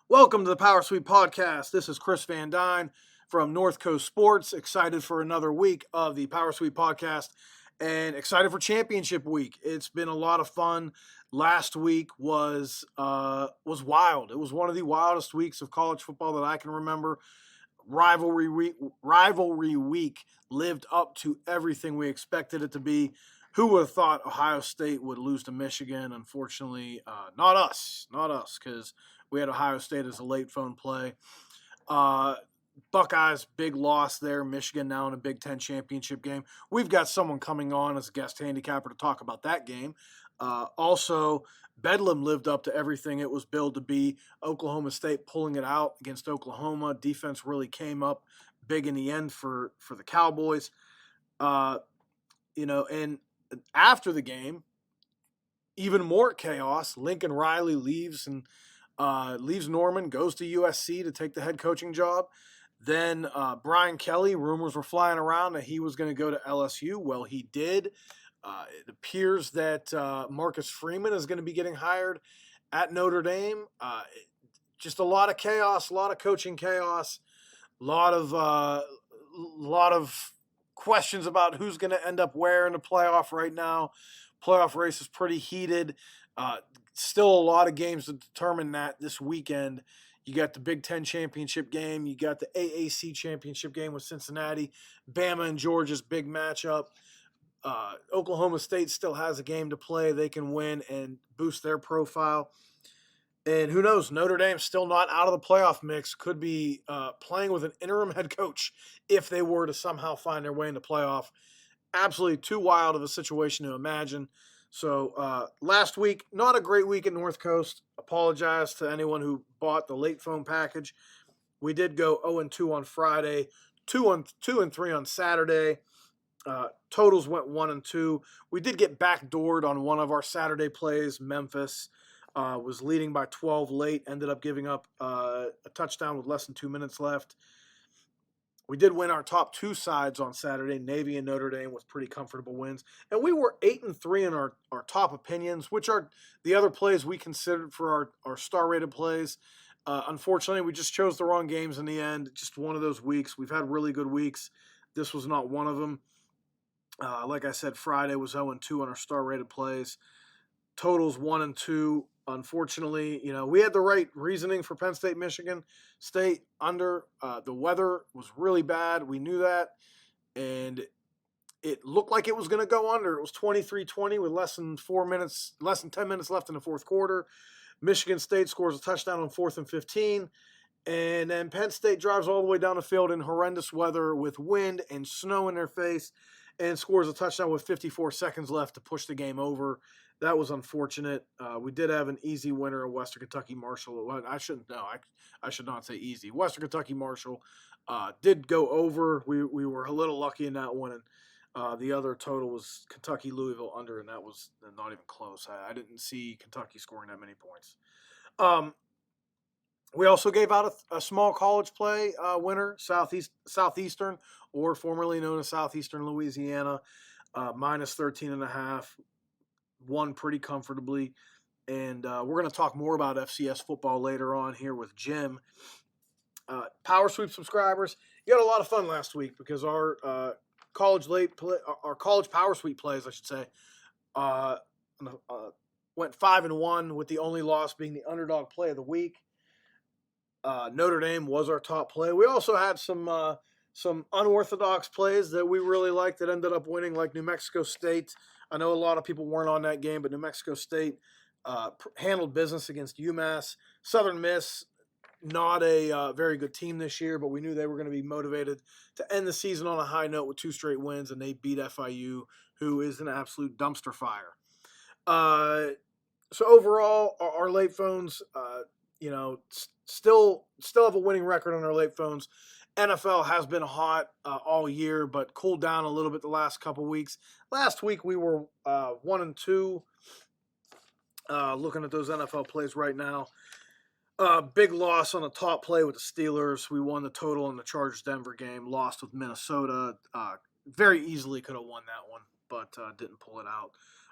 Welcome to the Power Sweep Podcast. This is Chris Van Dyne from NorthCoast Sports. Excited for another week of the Power Sweep Podcast and excited for championship week. It's been a lot of fun. Last week was wild. It was one of the wildest weeks of college football that I can remember. Rivalry week lived up to everything we expected it to be. Who would have thought Ohio State would lose to Michigan? Unfortunately, not us, because we had Ohio State as a late phone play. Buckeyes, big loss there. Michigan now in a Big Ten championship game. We've got someone coming on as a guest handicapper to talk about that game. Also, Bedlam lived up to everything it was billed to be. Oklahoma State pulling it out against Oklahoma. Defense really came up big in the end for the Cowboys. And after the game, even more chaos. Lincoln Riley leaves Norman, goes to USC to take the head coaching job. Then Brian Kelly, rumors were flying around that he was going to go to LSU. Well, he did. It appears that Marcus Freeman is going to be getting hired at Notre Dame. Just a lot of chaos, a lot of coaching chaos, a lot of questions about who's going to end up where in the playoff right now. Playoff race is pretty heated. Still a lot of games to determine that this weekend. You got the Big Ten championship game. You got the AAC championship game with Cincinnati. Bama and Georgia's big matchup. Oklahoma State still has a game to play. They can win and boost their profile. And who knows, Notre Dame's still not out of the playoff mix. Could be playing with an interim head coach if they were to somehow find their way in the playoff. Absolutely too wild of a situation to imagine. So last week, not a great week at NorthCoast. Apologize to anyone who bought the late phone package. We did go 0-2 on Friday, 2-3 on Saturday. Totals went 1-2. We did get backdoored on one of our Saturday plays. Memphis was leading by 12 late, ended up giving up a touchdown with less than 2 minutes left. We did win our top two sides on Saturday, Navy and Notre Dame, with pretty comfortable wins. And we were 8-3 in our top opinions, which are the other plays we considered for our star-rated plays. Unfortunately, we just chose the wrong games in the end. Just one of those weeks. We've had really good weeks. This was not one of them. Like I said, Friday was 0-2 on our star-rated plays. Totals 1-2. Unfortunately, we had the right reasoning for Penn State, Michigan State under. The weather was really bad. We knew that. And it looked like it was going to go under. It was 23-20 with less than 10 minutes left in the fourth quarter. Michigan State scores a touchdown on 4th and 15. And then Penn State drives all the way down the field in horrendous weather with wind and snow in their face and scores a touchdown with 54 seconds left to push the game over. That was unfortunate. We did have an easy winner of Western Kentucky Marshall. I should not say easy. Western Kentucky Marshall did go over. We were a little lucky in that one. And the other total was Kentucky Louisville under, and that was not even close. I didn't see Kentucky scoring that many points. We also gave out a small college play winner, Southeastern, or formerly known as Southeastern Louisiana, minus 13.5. Won pretty comfortably. And we're going to talk more about FCS football later on here with Jim. Power Sweep subscribers, you had a lot of fun last week because our college Power Sweep plays, I should say, went 5-1 with the only loss being the underdog play of the week. Notre Dame was our top play. We also had some unorthodox plays that we really liked that ended up winning, like New Mexico State. I know a lot of people weren't on that game, but New Mexico State handled business against UMass. Southern Miss, not a very good team this year, but we knew they were going to be motivated to end the season on a high note with 2 straight wins, and they beat FIU, who is an absolute dumpster fire. So overall, our late phones, still have a winning record on our late phones. NFL has been hot all year, but cooled down a little bit the last couple weeks. Last week we were 1-2. Looking at those NFL plays right now. Big loss on the top play with the Steelers. We won the total in the Chargers-Denver game. Lost with Minnesota. Very easily could have won that one, but didn't pull it out.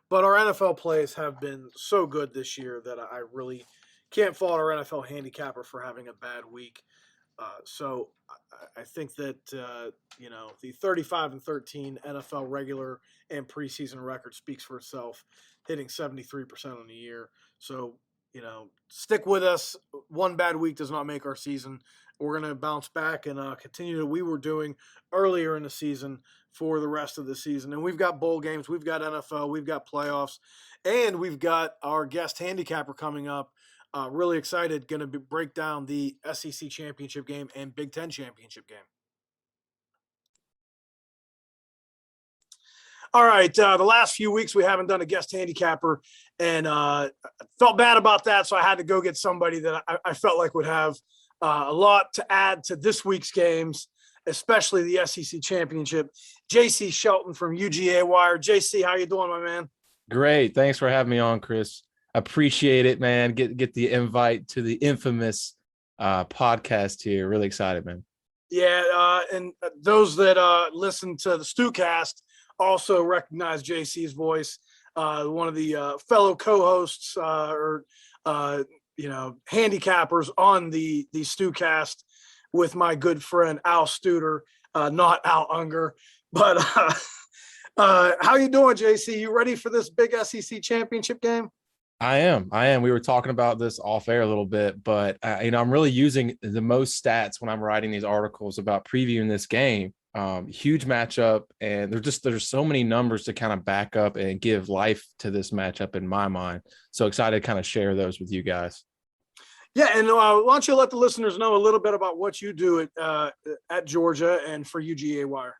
But our NFL plays have been so good this year that I really can't fault our NFL handicapper for having a bad week. So I think that the 35-13 NFL regular and preseason record speaks for itself, hitting 73% on the year. So stick with us. One bad week does not make our season. We're going to bounce back and continue what we were doing earlier in the season for the rest of the season. And we've got bowl games, we've got NFL, we've got playoffs, and we've got our guest handicapper coming up. Really excited, going to break down the SEC championship game and Big Ten championship game. All right, the last few weeks we haven't done a guest handicapper, and felt bad about that, so I had to go get somebody that I felt like would have a lot to add to this week's games, especially the SEC championship. JC Shelton from UGA Wire. JC, how you doing, my man? Great. Thanks for having me on, Chris. Appreciate it, man. Get the invite to the infamous podcast here. Really excited, man. Yeah, and those that listen to the Stewcast also recognize JC's voice. One of the fellow co-hosts or handicappers on the Stewcast with my good friend Al Studer, not Al Unger. But how you doing, JC? You ready for this big SEC championship game? I am. We were talking about this off air a little bit, but I'm really using the most stats when I'm writing these articles about previewing this game. Huge matchup, and there's so many numbers to kind of back up and give life to this matchup in my mind. So excited to kind of share those with you guys. Yeah, and why don't you let the listeners know a little bit about what you do at Georgia and for UGA Wire?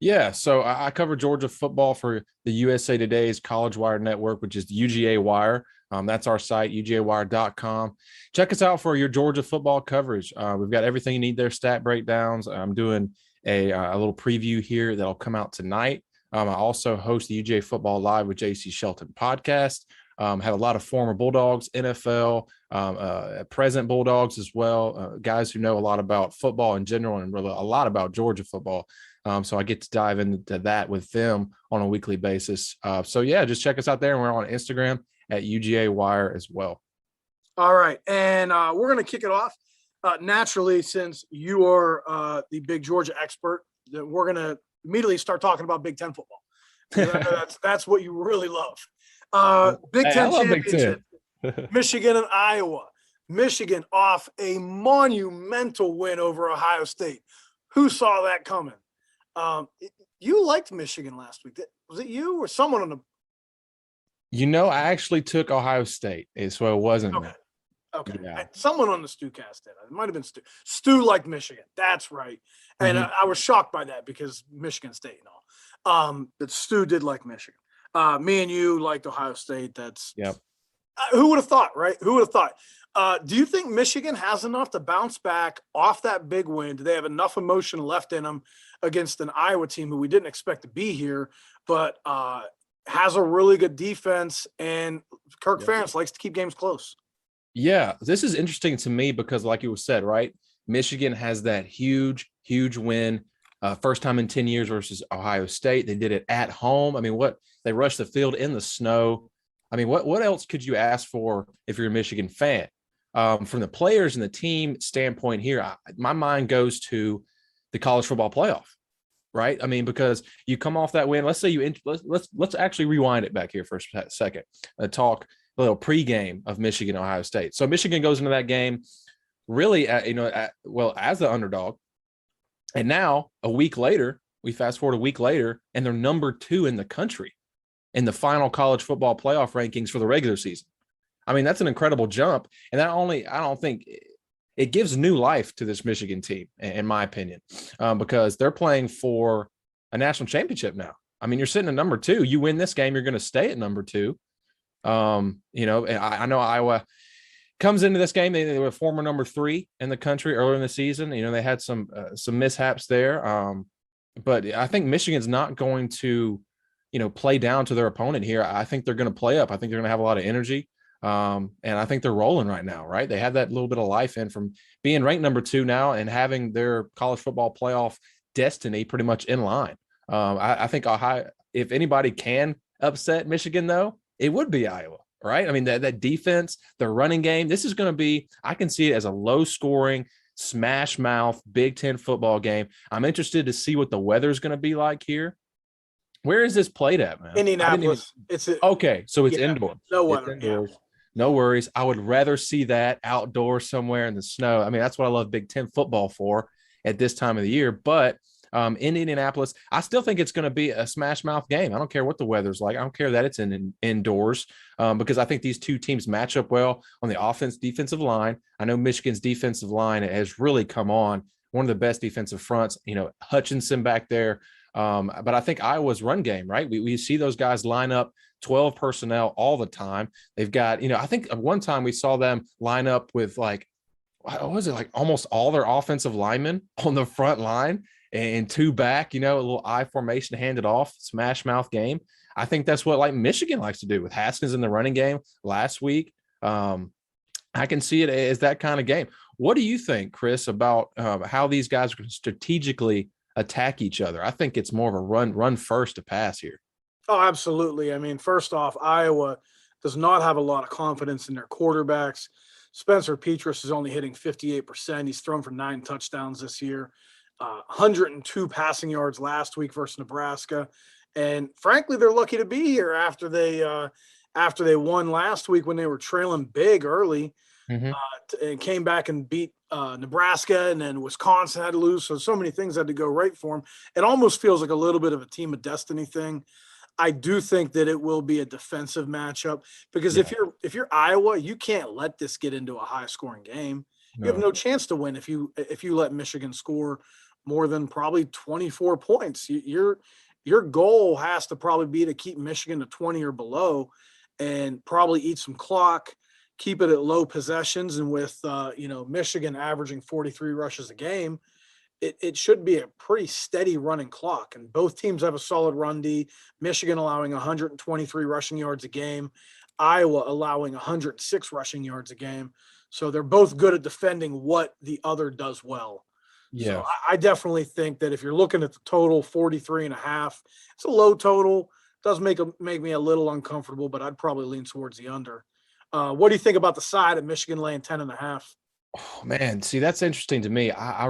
Yeah, so I cover Georgia football for the USA Today's College Wire Network, which is UGA Wire. That's our site, ugawire.com. Check us out for your Georgia football coverage. We've got everything you need there, stat breakdowns. I'm doing a little preview here that'll come out tonight. I also host the UGA Football Live with JC Shelton podcast. Have a lot of former Bulldogs, NFL, present Bulldogs as well, guys who know a lot about football in general and really a lot about Georgia football. So I get to dive into that with them on a weekly basis. So yeah, just check us out there. And we're on Instagram at UGA Wire as well. All right. And we're going to kick it off. Naturally, since you are the big Georgia expert, that we're going to immediately start talking about Big Ten football. That's what you really love. Big Ten championship, Michigan and Iowa. Michigan off a monumental win over Ohio State. Who saw that coming? You liked Michigan last week. Was it you or someone on the? I actually took Ohio State, so it wasn't me. Okay. Yeah. Someone on the Stewcast did. It might have been Stu. Stu liked Michigan. That's right. And I was shocked by that because Michigan State and all. But Stu did like Michigan. Me and you liked Ohio State. That's yep. Who would have thought, right? Who would have thought? Do you think Michigan has enough to bounce back off that big win? Do they have enough emotion left in them against an Iowa team who we didn't expect to be here, but has a really good defense, and Kirk Ferentz likes to keep games close? Yeah, this is interesting to me because, like you was said, right, Michigan has that huge win, first time in 10 years versus Ohio State. They did it at home. I mean, they rushed the field in the snow. I mean, what else could you ask for if you're a Michigan fan? From the players and the team standpoint here, my mind goes to the college football playoff, right? I mean, because you come off that win. Let's say let's actually rewind it back here for a second. Talk a little pregame of Michigan, Ohio State. So Michigan goes into that game really, as the underdog. And now we fast forward a week later, and they're number 2 in the country in the final college football playoff rankings for the regular season. I mean, that's an incredible jump. And I don't think it gives new life to this Michigan team, in my opinion, because they're playing for a national championship now. I mean, you're sitting at number 2. You win this game, you're going to stay at number 2. And I know Iowa comes into this game. They were former number 3 in the country earlier in the season. They had some mishaps there. But I think Michigan's not going to, play down to their opponent here. I think they're going to play up. I think they're going to have a lot of energy. And I think they're rolling right now, right? They have that little bit of life in from being ranked number 2 now and having their college football playoff destiny pretty much in line. I think Ohio, if anybody can upset Michigan, though, it would be Iowa, right? I mean, that defense, the running game, this is going to be, I can see it as a low scoring, smash mouth Big Ten football game. I'm interested to see what the weather is going to be like here. Where is this played at, man? I didn't even. Indianapolis. Okay, so it's Yeah, indoors. no It's weather. Yeah. indoors. No worries. I would rather see that outdoors somewhere in the snow. I mean, that's what I love Big Ten football for at this time of the year. But in Indianapolis, I still think it's going to be a smash mouth game. I don't care what the weather's like. I don't care that it's indoors because I think these two teams match up well on the offense, defensive line. I know Michigan's defensive line has really come on. One of the best defensive fronts, Hutchinson back there. But I think Iowa's run game, right? We see those guys line up 12 personnel all the time. They've got, I think at one time we saw them line up with like, what was it, like almost all their offensive linemen on the front line and two back, a little I formation handed off, smash mouth game. I think that's what like Michigan likes to do with Haskins in the running game last week. I can see it as that kind of game. What do you think, Chris, about how these guys are going to strategically attack each other? I think it's more of a run first to pass here. Oh, absolutely. I mean, first off, Iowa does not have a lot of confidence in their quarterbacks. Spencer Petras is only hitting 58%. He's thrown for 9 touchdowns this year, 102 passing yards last week versus Nebraska. And frankly, they're lucky to be here after they won last week when they were trailing big early and came back and beat Nebraska, and then Wisconsin had to lose. So many things had to go right for them. It almost feels like a little bit of a team of destiny thing. I do think that it will be a defensive matchup because if you're Iowa, you can't let this get into a high scoring game. No. You have no chance to win if you let Michigan score more than probably 24 points. Your goal has to probably be to keep Michigan to 20 or below and probably eat some clock, keep it at low possessions. And with, Michigan averaging 43 rushes a game, it should be a pretty steady running clock. And both teams have a solid run D. Michigan allowing 123 rushing yards a game, Iowa allowing 106 rushing yards a game. So they're both good at defending what the other does well. Yeah. So I definitely think that if you're looking at the total 43.5, it's a low total. It does make me a little uncomfortable, but I'd probably lean towards the under. What do you think about the side of Michigan laying 10.5? Oh man, see, that's interesting to me. I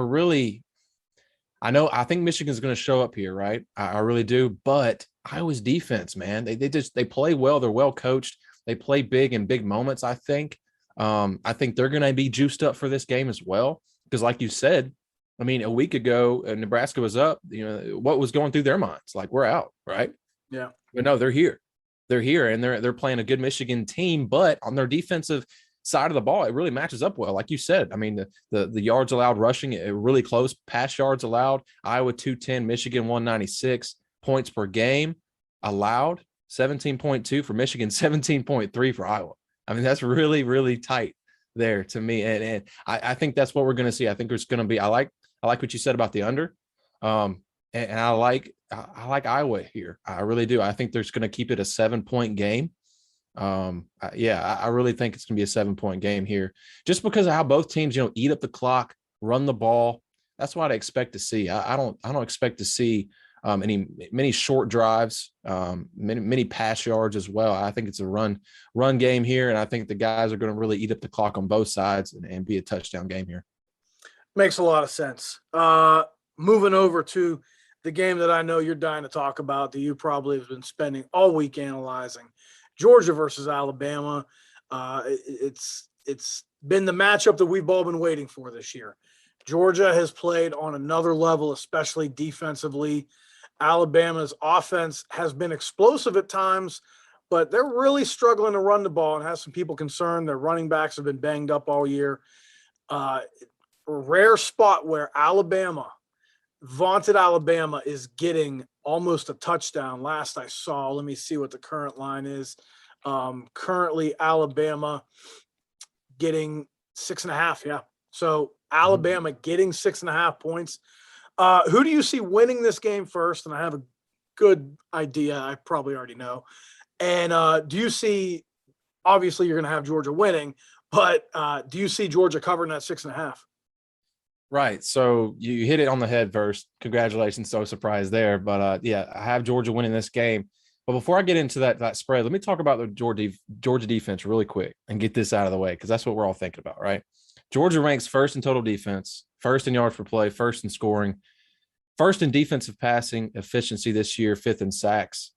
think Michigan's going to show up here, right? I really do. But Iowa's defense, man, they play well. They're well coached. They play big in big moments. I think they're going to be juiced up for this game as well. Because like you said, I mean, a week ago, Nebraska was up. What was going through their minds? Like, we're out, right? Yeah. But no, they're here. They're here, and they're playing a good Michigan team. But on their defensive side of the ball, it really matches up well. Like you said, I mean, the yards allowed rushing, really close. Pass yards allowed, Iowa 210, Michigan 196. Points per game allowed, 17.2 for Michigan, 17.3 for Iowa. I mean, that's really, really tight there to me. And I think that's what we're going to see. I think there's going to be, I like what you said about the under. And I like Iowa here. I really do. I think there's going to keep it a 7-point game. I really think it's gonna be a 7-point game here, just because of how both teams, eat up the clock, run the ball. That's what I expect to see. I don't expect to see many short drives, many pass yards as well. I think it's a run game here, and I think the guys are going to really eat up the clock on both sides and be a touchdown game here. Makes a lot of sense. Moving over to the game that I know you're dying to talk about, that you probably have been spending all week analyzing. Georgia versus Alabama. It's been the matchup that we've all been waiting for this year. Georgia has played on another level, especially defensively. Alabama's offense has been explosive at times, but they're really struggling to run the ball and have some people concerned. Their running backs have been banged up all year. A rare spot where vaunted Alabama is getting almost a touchdown. Last I saw, let me see what the current line is. Currently Alabama getting 6.5. Yeah. So Alabama getting 6.5 points. Who do you see winning this game first? And I have a good idea. I probably already know. And do you see, obviously you're going to have Georgia winning, but do you see Georgia covering that 6.5? Right. So you hit it on the head first. Congratulations. So surprised there. But I have Georgia winning this game. But before I get into that spread, let me talk about the Georgia defense really quick and get this out of the way, because that's what we're all thinking about, right? Georgia ranks first in total defense, first in yards per play, first in scoring, first in defensive passing efficiency this year, fifth in sacks.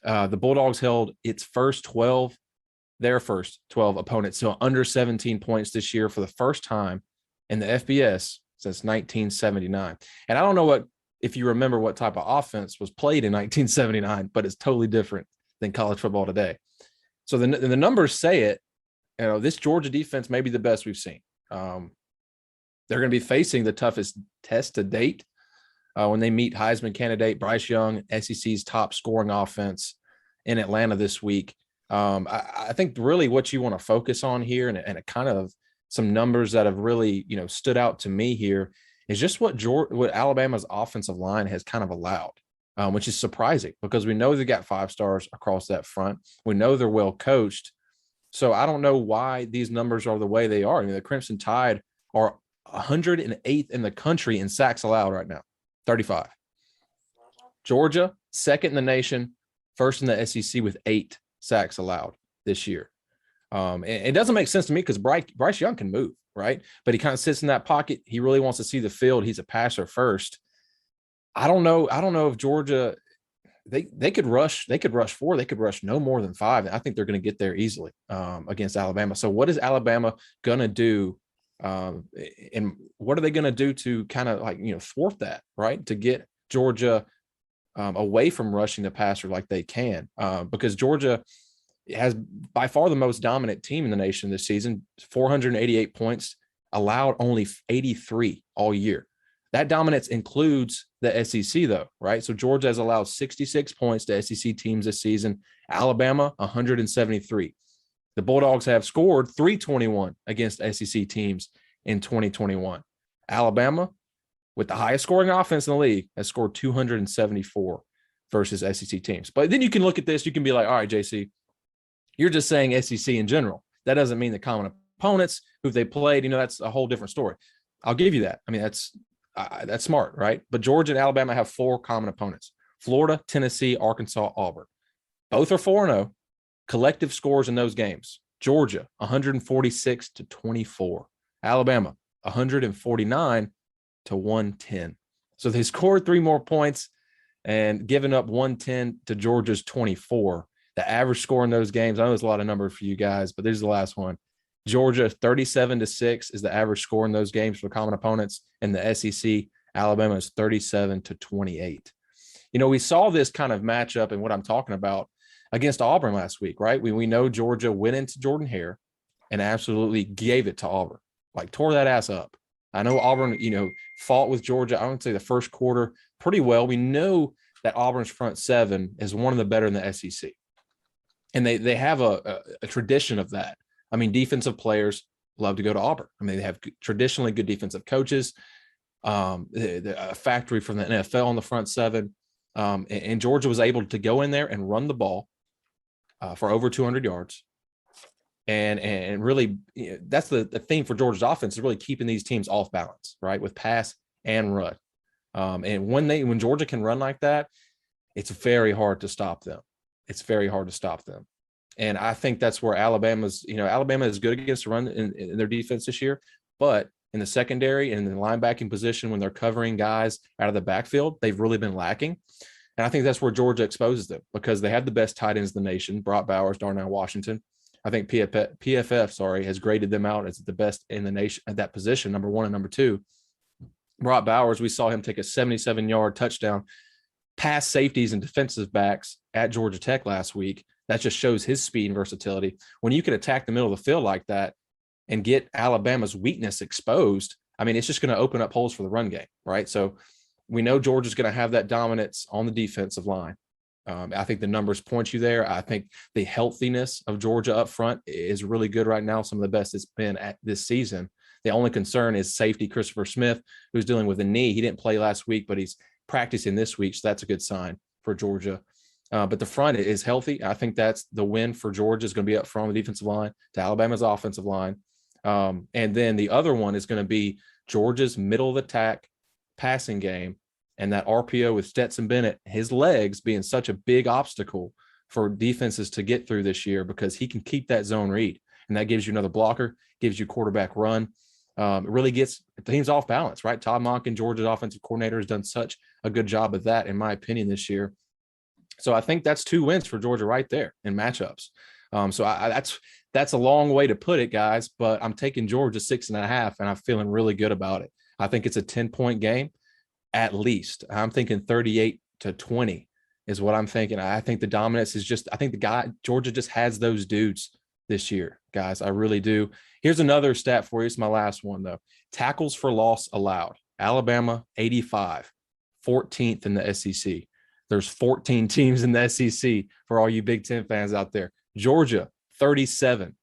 The Bulldogs held their first 12 opponents to under 17 points this year for the first time in the FBS since 1979. And I don't know if you remember what type of offense was played in 1979, but it's totally different than college football today. So the numbers say it. This Georgia defense may be the best we've seen. They're going to be facing the toughest test to date when they meet Heisman candidate Bryce Young, SEC's top scoring offense in Atlanta this week. I think really what you want to focus on here, and a kind of some numbers that have really, stood out to me here, is just what Alabama's offensive line has kind of allowed, which is surprising because we know they got 5 stars across that front. We know they're well coached. So I don't know why these numbers are the way they are. I mean, the Crimson Tide are 108th in the country in sacks allowed right now, 35. Georgia, second in the nation, first in the SEC with 8 sacks allowed this year. And it doesn't make sense to me because Bryce Young can move, right? But he kind of sits in that pocket. He really wants to see the field. He's a passer first. I don't know if Georgia, they could rush 4. They could rush no more than 5. I think they're going to get there easily against Alabama. So what is Alabama going to do? And what are they going to do to kind of thwart that, right? To get Georgia away from rushing the passer like they can, because Georgia has by far the most dominant team in the nation this season, 488 points, allowed only 83 all year. That dominance includes the SEC though, right? So Georgia has allowed 66 points to SEC teams this season, Alabama 173. The Bulldogs have scored 321 against SEC teams in 2021. Alabama, with the highest scoring offense in the league, has scored 274 versus SEC teams. But then you can look at this, you can be like, all right, JC, you're just saying SEC in general. That doesn't mean the common opponents who they played, that's a whole different story. I'll give you that. I mean, that's smart, right? But Georgia and Alabama have 4 common opponents: Florida, Tennessee, Arkansas, Auburn. Both are 4-0. Collective scores in those games: Georgia 146-24, Alabama 149-110. So they scored 3 more points and given up 110 to Georgia's 24. The average score in those games, I know there's a lot of numbers for you guys, but this is the last one. Georgia 37-6 is the average score in those games for common opponents. In the SEC, Alabama is 37-28. We saw this kind of matchup and what I'm talking about against Auburn last week, right? We know Georgia went into Jordan Hare and absolutely gave it to Auburn, tore that ass up. I know Auburn, fought with Georgia, I would say the first quarter pretty well. We know that Auburn's front 7 is one of the better in the SEC. And they have a tradition of that. I mean, defensive players love to go to Auburn. I mean, they have traditionally good defensive coaches, a factory from the NFL on the front 7. And Georgia was able to go in there and run the ball for over 200 yards. And really, that's the theme for Georgia's offense, is really keeping these teams off balance, right, with pass and run. And when Georgia can run like that, it's very hard to stop them. And I think that's where Alabama is good against the run in their defense this year, but in the secondary and in the linebacking position, when they're covering guys out of the backfield, they've really been lacking. And I think that's where Georgia exposes them, because they have the best tight ends in the nation: Brock Bowers, Darnell Washington. I think PFF has graded them out as the best in the nation at that position, number 1 and number 2. Brock Bowers, we saw him take a 77-yard touchdown past safeties and defensive backs at Georgia Tech last week. That just shows his speed and versatility. When you can attack the middle of the field like that and get Alabama's weakness exposed, I mean, it's just going to open up holes for the run game, right? So we know Georgia's going to have that dominance on the defensive line. I think the numbers point you there. I think the healthiness of Georgia up front is really good right now, some of the best it's been at this season. The only concern is safety Christopher Smith, who's dealing with a knee. He didn't play last week, but he's practicing this week, so that's a good sign for Georgia. But the front is healthy. I think that's the win for Georgia, is going to be up front on the defensive line to Alabama's offensive line. And then the other one is going to be Georgia's middle of the attack passing game And that RPO with Stetson Bennett, his legs being such a big obstacle for defenses to get through this year because he can keep that zone read. And that gives you another blocker, gives you quarterback run. It really gets the teams off balance, right? Todd Monken, Georgia's offensive coordinator, has done such a good job of that, in my opinion, this year. So I think that's 2 wins for Georgia right there in matchups. That's a long way to put it, guys, but I'm taking Georgia 6.5, and I'm feeling really good about it. I think it's a 10-point game at least. I'm thinking 38-20 is what I'm thinking. I think the dominance is just, I think Georgia just has those dudes this year, guys. I really do. Here's another stat for you. It's my last one, though. Tackles for loss allowed. Alabama, 85, 14th in the SEC. There's 14 teams in the SEC for all you Big Ten fans out there. Georgia, 37,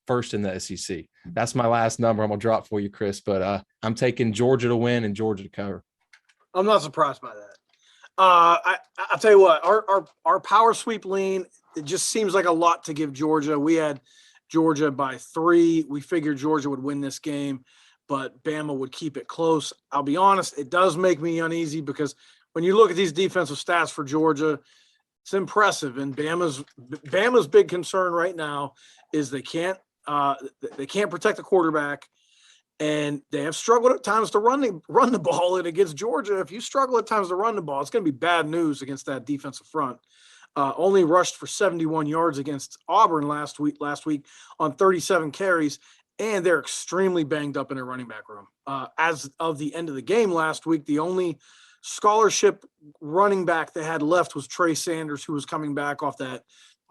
first in the SEC. That's my last number I'm going to drop for you, Chris, but I'm taking Georgia to win and Georgia to cover. I'm not surprised by that. I'll tell you what, our power sweep lean, it just seems like a lot to give Georgia. We had Georgia by 3. We figured Georgia would win this game, but Bama would keep it close. I'll be honest, it does make me uneasy because when you look at these defensive stats for Georgia, it's impressive. And Bama's big concern right now is they can't protect the quarterback. And they have struggled at times to run the ball. And against Georgia, if you struggle at times to run the ball, it's going to be bad news against that defensive front. Only rushed for 71 yards against Auburn last week on 37 carries, and they're extremely banged up in their running back room. As of the end of the game last week, the only scholarship running back they had left was Trey Sanders, who was coming back off that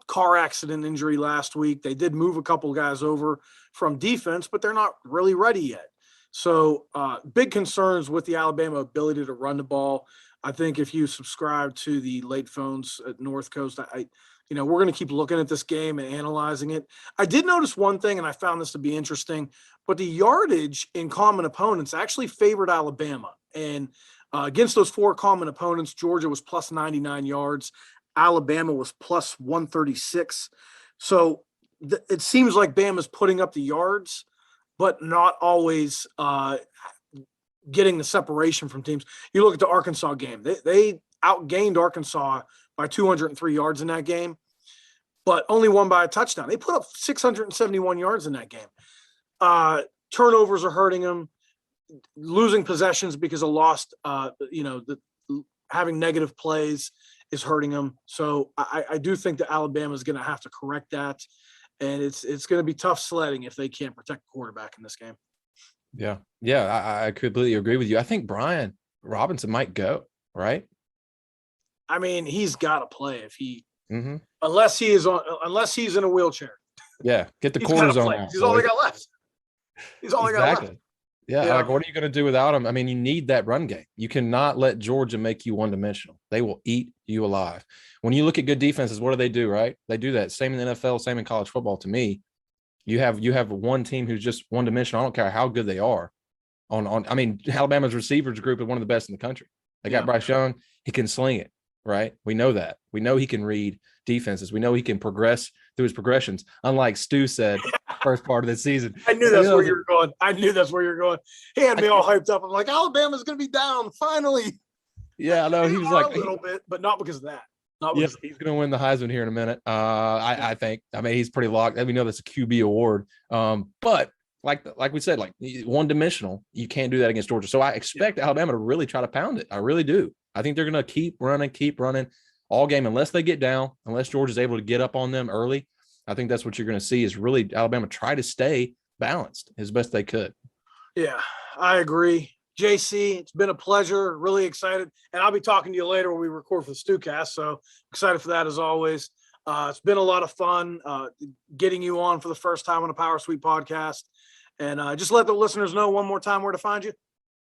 car accident injury last week. They did move a couple guys over from defense, but they're not really ready yet. So big concerns with the Alabama ability to run the ball. I think if you subscribe to the late phones at NorthCoast, we're going to keep looking at this game and analyzing it. I did notice one thing, and I found this to be interesting, but the yardage in common opponents actually favored Alabama. And against those 4 common opponents, Georgia was plus 99 yards. Alabama was plus 136. So it seems like Bama's putting up the yards, but not always getting the separation from teams. You look at the Arkansas game. They outgained Arkansas by 203 yards in that game, but only won by a touchdown. They put up 671 yards in that game. Turnovers are hurting them. Losing possessions because of lost, having negative plays is hurting them. So I do think that Alabama is going to have to correct that. And it's going to be tough sledding if they can't protect the quarterback in this game. Yeah. I completely agree with you. I think Brian Robinson might go, right? I mean, he's got to play if he, unless he's in a wheelchair. Yeah. Get the cortisone out. He's all they got left. He's all they got left. Yeah, like what are you going to do without him? I mean, you need that run game. You cannot let Georgia make you one-dimensional. They will eat you alive. When you look at good defenses, what do, right? They do that. Same in the NFL, same in college football. To me, you have one team who's just one-dimensional. I don't care how good they are. Alabama's receivers group is one of the best in the country. They got Bryce Young. He can sling it, right? We know that. We know he can read defenses. We know he can progress through his progressions. Unlike Stu said, first part of the season. I knew that's where you were going. He had me all hyped up. I'm like, Alabama's going to be down finally. Yeah, I know. He was like a little bit, but not because of that. He's going to win the Heisman here in a minute. I think. I mean, he's pretty locked. We know that's a QB award. But like we said, like one-dimensional, you can't do that against Georgia. So I expect Alabama to really try to pound it. I really do. I think they're going to keep running all game unless they get down, unless Georgia's able to get up on them early. I think that's what you're going to see is really Alabama try to stay balanced as best they could. Yeah, I agree. JC, it's been a pleasure. Really excited. And I'll be talking to you later when we record for the Stewcast. So excited for that as always. It's been a lot of fun getting you on for the first time on a Power Sweep podcast. And just let the listeners know one more time where to find you.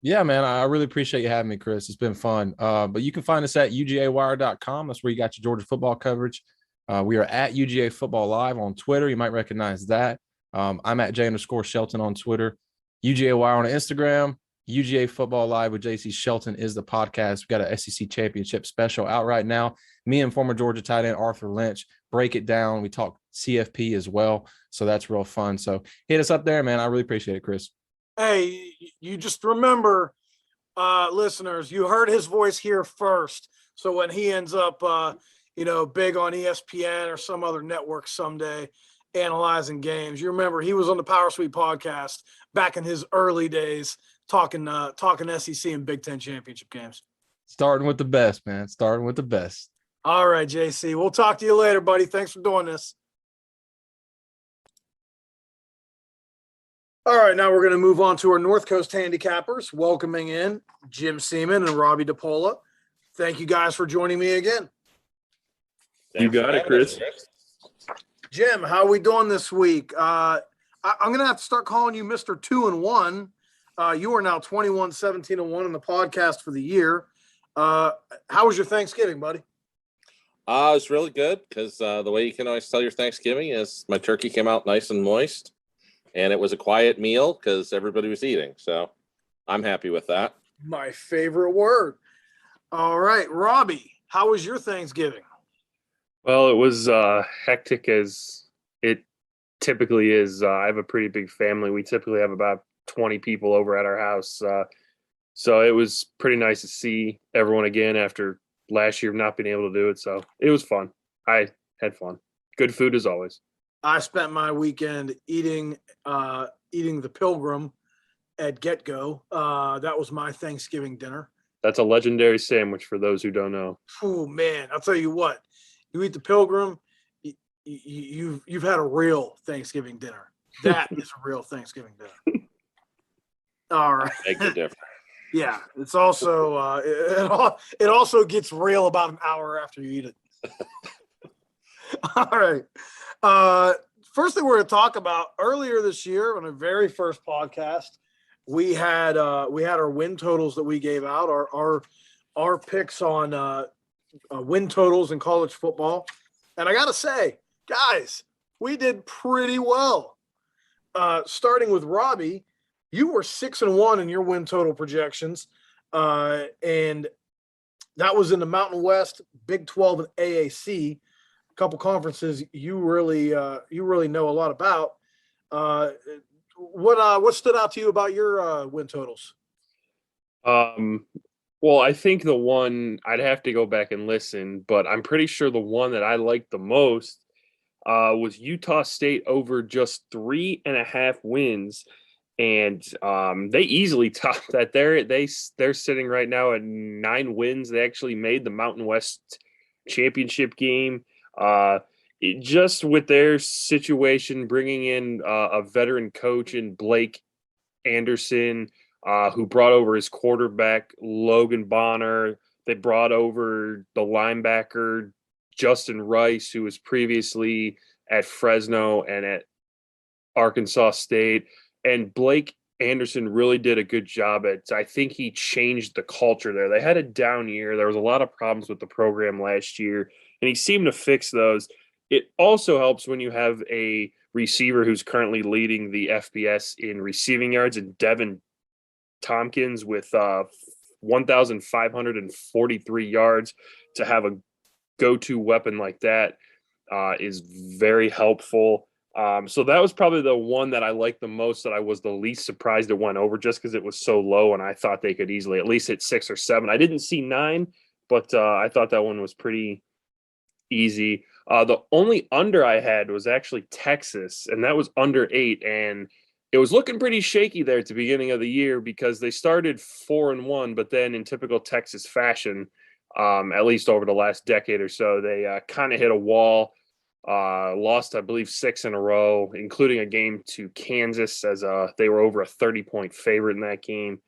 Yeah, man, I really appreciate you having me, Chris. It's been fun. But you can find us at ugawire.com. That's where you got your Georgia football coverage. We are at UGA Football Live on Twitter. You might recognize that. I'm at J_Shelton on Twitter. UGA Wire on Instagram. UGA Football Live with JC Shelton is the podcast. We've got an SEC championship special out right now. Me and former Georgia tight end Arthur Lynch break it down. We talk CFP as well. So that's real fun. So hit us up there, man. I really appreciate it, Chris. Hey, you just remember Listeners, you heard his voice here first. So when he ends up, big on ESPN or some other network someday analyzing games, you remember he was on the Power Suite podcast back in his early days talking SEC and Big Ten championship games. Starting with the best, man. Starting with the best. All right, JC. We'll talk to you later, buddy. Thanks for doing this. All right, now we're going to move on to our North Coast handicappers, welcoming in Jim Seaman and Robbie DePola. Thank you guys for joining me again. You got it, Chris. Jim, how are we doing this week? I'm going to have to start calling you Mr. 2-1. You are now 21-17-1 in the podcast for the year. How was your Thanksgiving, buddy? It's really good because the way you can always tell your Thanksgiving is my turkey came out nice and moist, and it was a quiet meal because everybody was eating. So I'm happy with that. My favorite word. All right, Robbie, how was your Thanksgiving? Well, it was hectic as it typically is. I have a pretty big family. We typically have about 20 people over at our house. So it was pretty nice to see everyone again after last year of not being able to do it. So it was fun. I had fun. Good food as always. I spent my weekend eating the Pilgrim at Get Go. That was my Thanksgiving dinner. That's a legendary sandwich for those who don't know. Oh man, I'll tell you what. You eat the Pilgrim, you've had a real Thanksgiving dinner. That is a real Thanksgiving dinner. All right. Beg to differ. Yeah, it's also it also gets real about an hour after you eat it. All right. First thing we're going to talk about, earlier this year on our very first podcast, we had our win totals that we gave out, our picks on win totals in college football. And I got to say, guys, we did pretty well. Starting with Robbie, you were 6-1 in your win total projections. And that was in the Mountain West, Big 12 and AAC, a couple conferences you really know a lot about. What stood out to you about your win totals? Well, I think the one I'd have to go back and listen, but I'm pretty sure the one that I liked the most was Utah State over just 3.5 wins. And they easily topped that. They're sitting right now at 9 wins. They actually made the Mountain West championship game. Just with their situation, bringing in a veteran coach in Blake Anderson, who brought over his quarterback, Logan Bonner. They brought over the linebacker, Justin Rice, who was previously at Fresno and at Arkansas State. And Blake Anderson really did a good job I think he changed the culture there. They had a down year. There was a lot of problems with the program last year, and he seemed to fix those. It also helps when you have a receiver who's currently leading the FBS in receiving yards, and Devin Tompkins with 1,543 yards. To have a go-to weapon like that is very helpful. So that was probably the one that I liked the most, that I was the least surprised it went over, just because it was so low and I thought they could easily at least hit 6 or 7. I didn't see 9, but I thought that one was pretty easy. The only under I had was actually Texas, and that was under 8. And it was looking pretty shaky there at the beginning of the year because they started 4-1, but then in typical Texas fashion, at least over the last decade or so, they kind of hit a wall. Lost, I believe, 6 in a row, including a game to Kansas, as they were over a 30-point favorite in that game.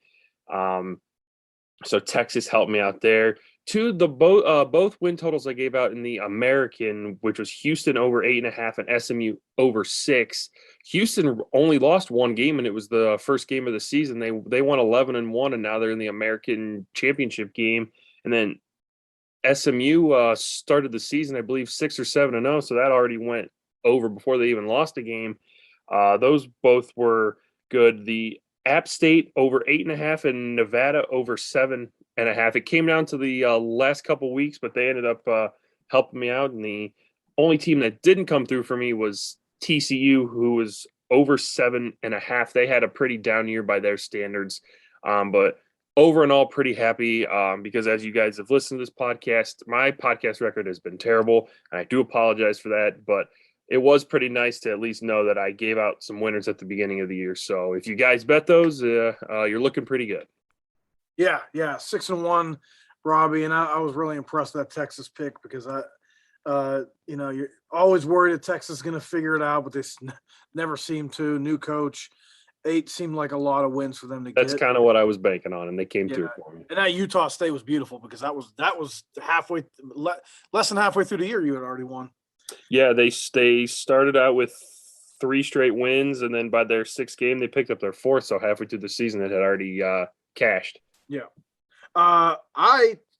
So Texas helped me out there. Both win totals I gave out in the American, which was Houston over 8.5 and SMU over 6. Houston only lost 1 game, and it was the first game of the season. They won 11-1, and now they're in the American championship game. And then SMU started the season, I believe, 6 or 7-0, so that already went over before they even lost a game. Those both were good. The App State over 8.5 and Nevada over 7.5. It came down to the last couple weeks, but they ended up helping me out. And the only team that didn't come through for me was TCU, who was over 7.5. They had a pretty down year by their standards, but over and all pretty happy because as you guys have listened to this podcast, my podcast record has been terrible, and I do apologize for that, but it was pretty nice to at least know that I gave out some winners at the beginning of the year. So if you guys bet those, you're looking pretty good. Yeah, 6-1, Robbie, and I was really impressed with that Texas pick because you're always worried that Texas is going to figure it out, but they never seem to. New coach, 8 seemed like a lot of wins for them to get. That's kind of what I was banking on, and they came through for me. And that Utah State was beautiful because that was less than halfway through the year you had already won. Yeah, they started out with 3 straight wins, and then by their 6th game, they picked up their 4th. So halfway through the season, it had already cashed. Yeah, I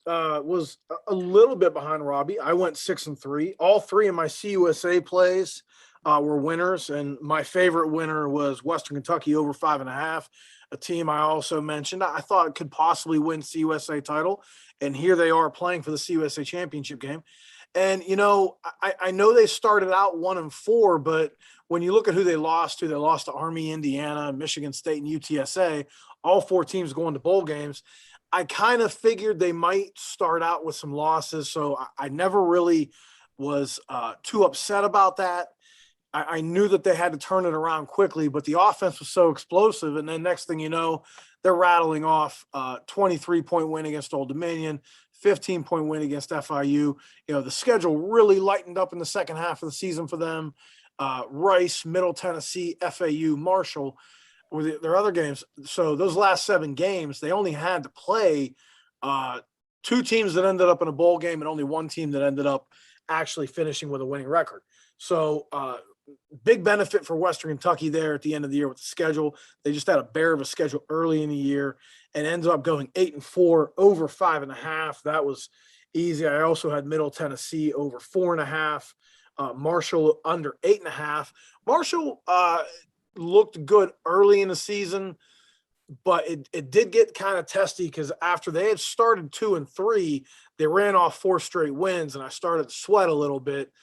was a little bit behind Robbie. I went 6-3. All 3 of my CUSA plays were winners, and my favorite winner was Western Kentucky over 5.5. A team I also mentioned I thought could possibly win CUSA title, and here they are playing for the CUSA championship game. And, I know they started out 1-4, but when you look at who they lost to Army, Indiana, Michigan State, and UTSA, all 4 teams going to bowl games. I kind of figured they might start out with some losses, so I never really was too upset about that. I knew that they had to turn it around quickly, but the offense was so explosive, and then next thing you know, they're rattling off 23-point win against Old Dominion, 15-point win against FIU. The schedule really lightened up in the second half of the season for them. Rice, Middle Tennessee, FAU, Marshall were their other games. So those last 7 games, they only had to play 2 teams that ended up in a bowl game and only 1 team that ended up actually finishing with a winning record. So big benefit for Western Kentucky there at the end of the year with the schedule. They just had a bear of a schedule early in the year and ended up going 8-4 over 5.5. That was easy. I also had Middle Tennessee over 4.5. Marshall under 8.5. Marshall looked good early in the season, but it did get kind of testy because after they had started 2-3, they ran off 4 straight wins, and I started to sweat a little bit.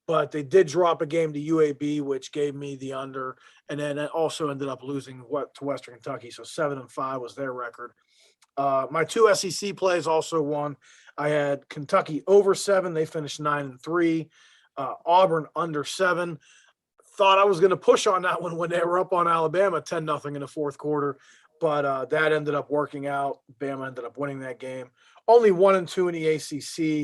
But they did drop a game to UAB, which gave me the under, and then it also ended up losing to Western Kentucky. So 7-5 was their record. My 2 SEC plays also won. I had Kentucky over 7. They finished 9-3. Auburn under 7. Thought I was going to push on that one when they were up on Alabama 10-0 in the 4th quarter, but that ended up working out. Bama ended up winning that game. Only 1-2 in the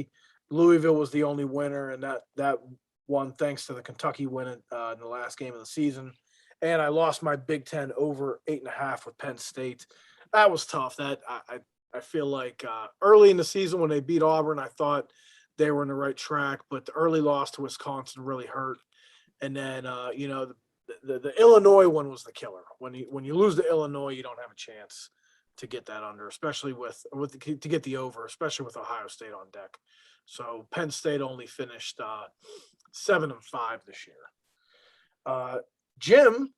ACC. Louisville was the only winner, and that won thanks to the Kentucky win in the last game of the season. And I lost my Big Ten over 8.5 with Penn State. That was tough. That I feel like early in the season when they beat Auburn, I thought they were in the right track, but the early loss to Wisconsin really hurt. And then the Illinois one was the killer. When you lose to Illinois, you don't have a chance to get that under, especially to get the over, especially with Ohio State on deck. So Penn State only finished 7-5 this year. Jim,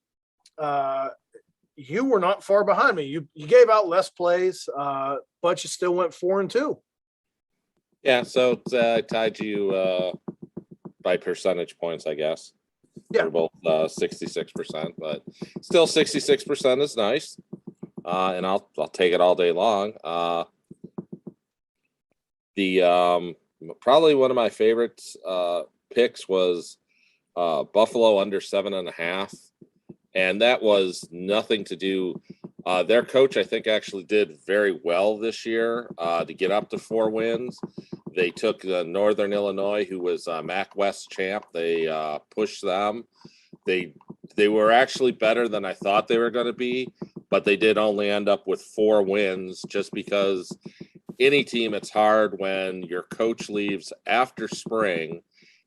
you were not far behind me. You gave out less plays, but you still went 4-2. Yeah, so I tied you by percentage points, I guess. Yeah. We're both 66%, but still 66% is nice. And I'll take it all day long. The probably one of my favorite picks was Buffalo under 7.5, and that was nothing to do. Their coach, I think, actually did very well this year to get up to 4 wins. They took Northern Illinois, who was MAC West champ. They pushed them. They were actually better than I thought they were going to be, but they did only end up with 4 wins just because any team, it's hard when your coach leaves after spring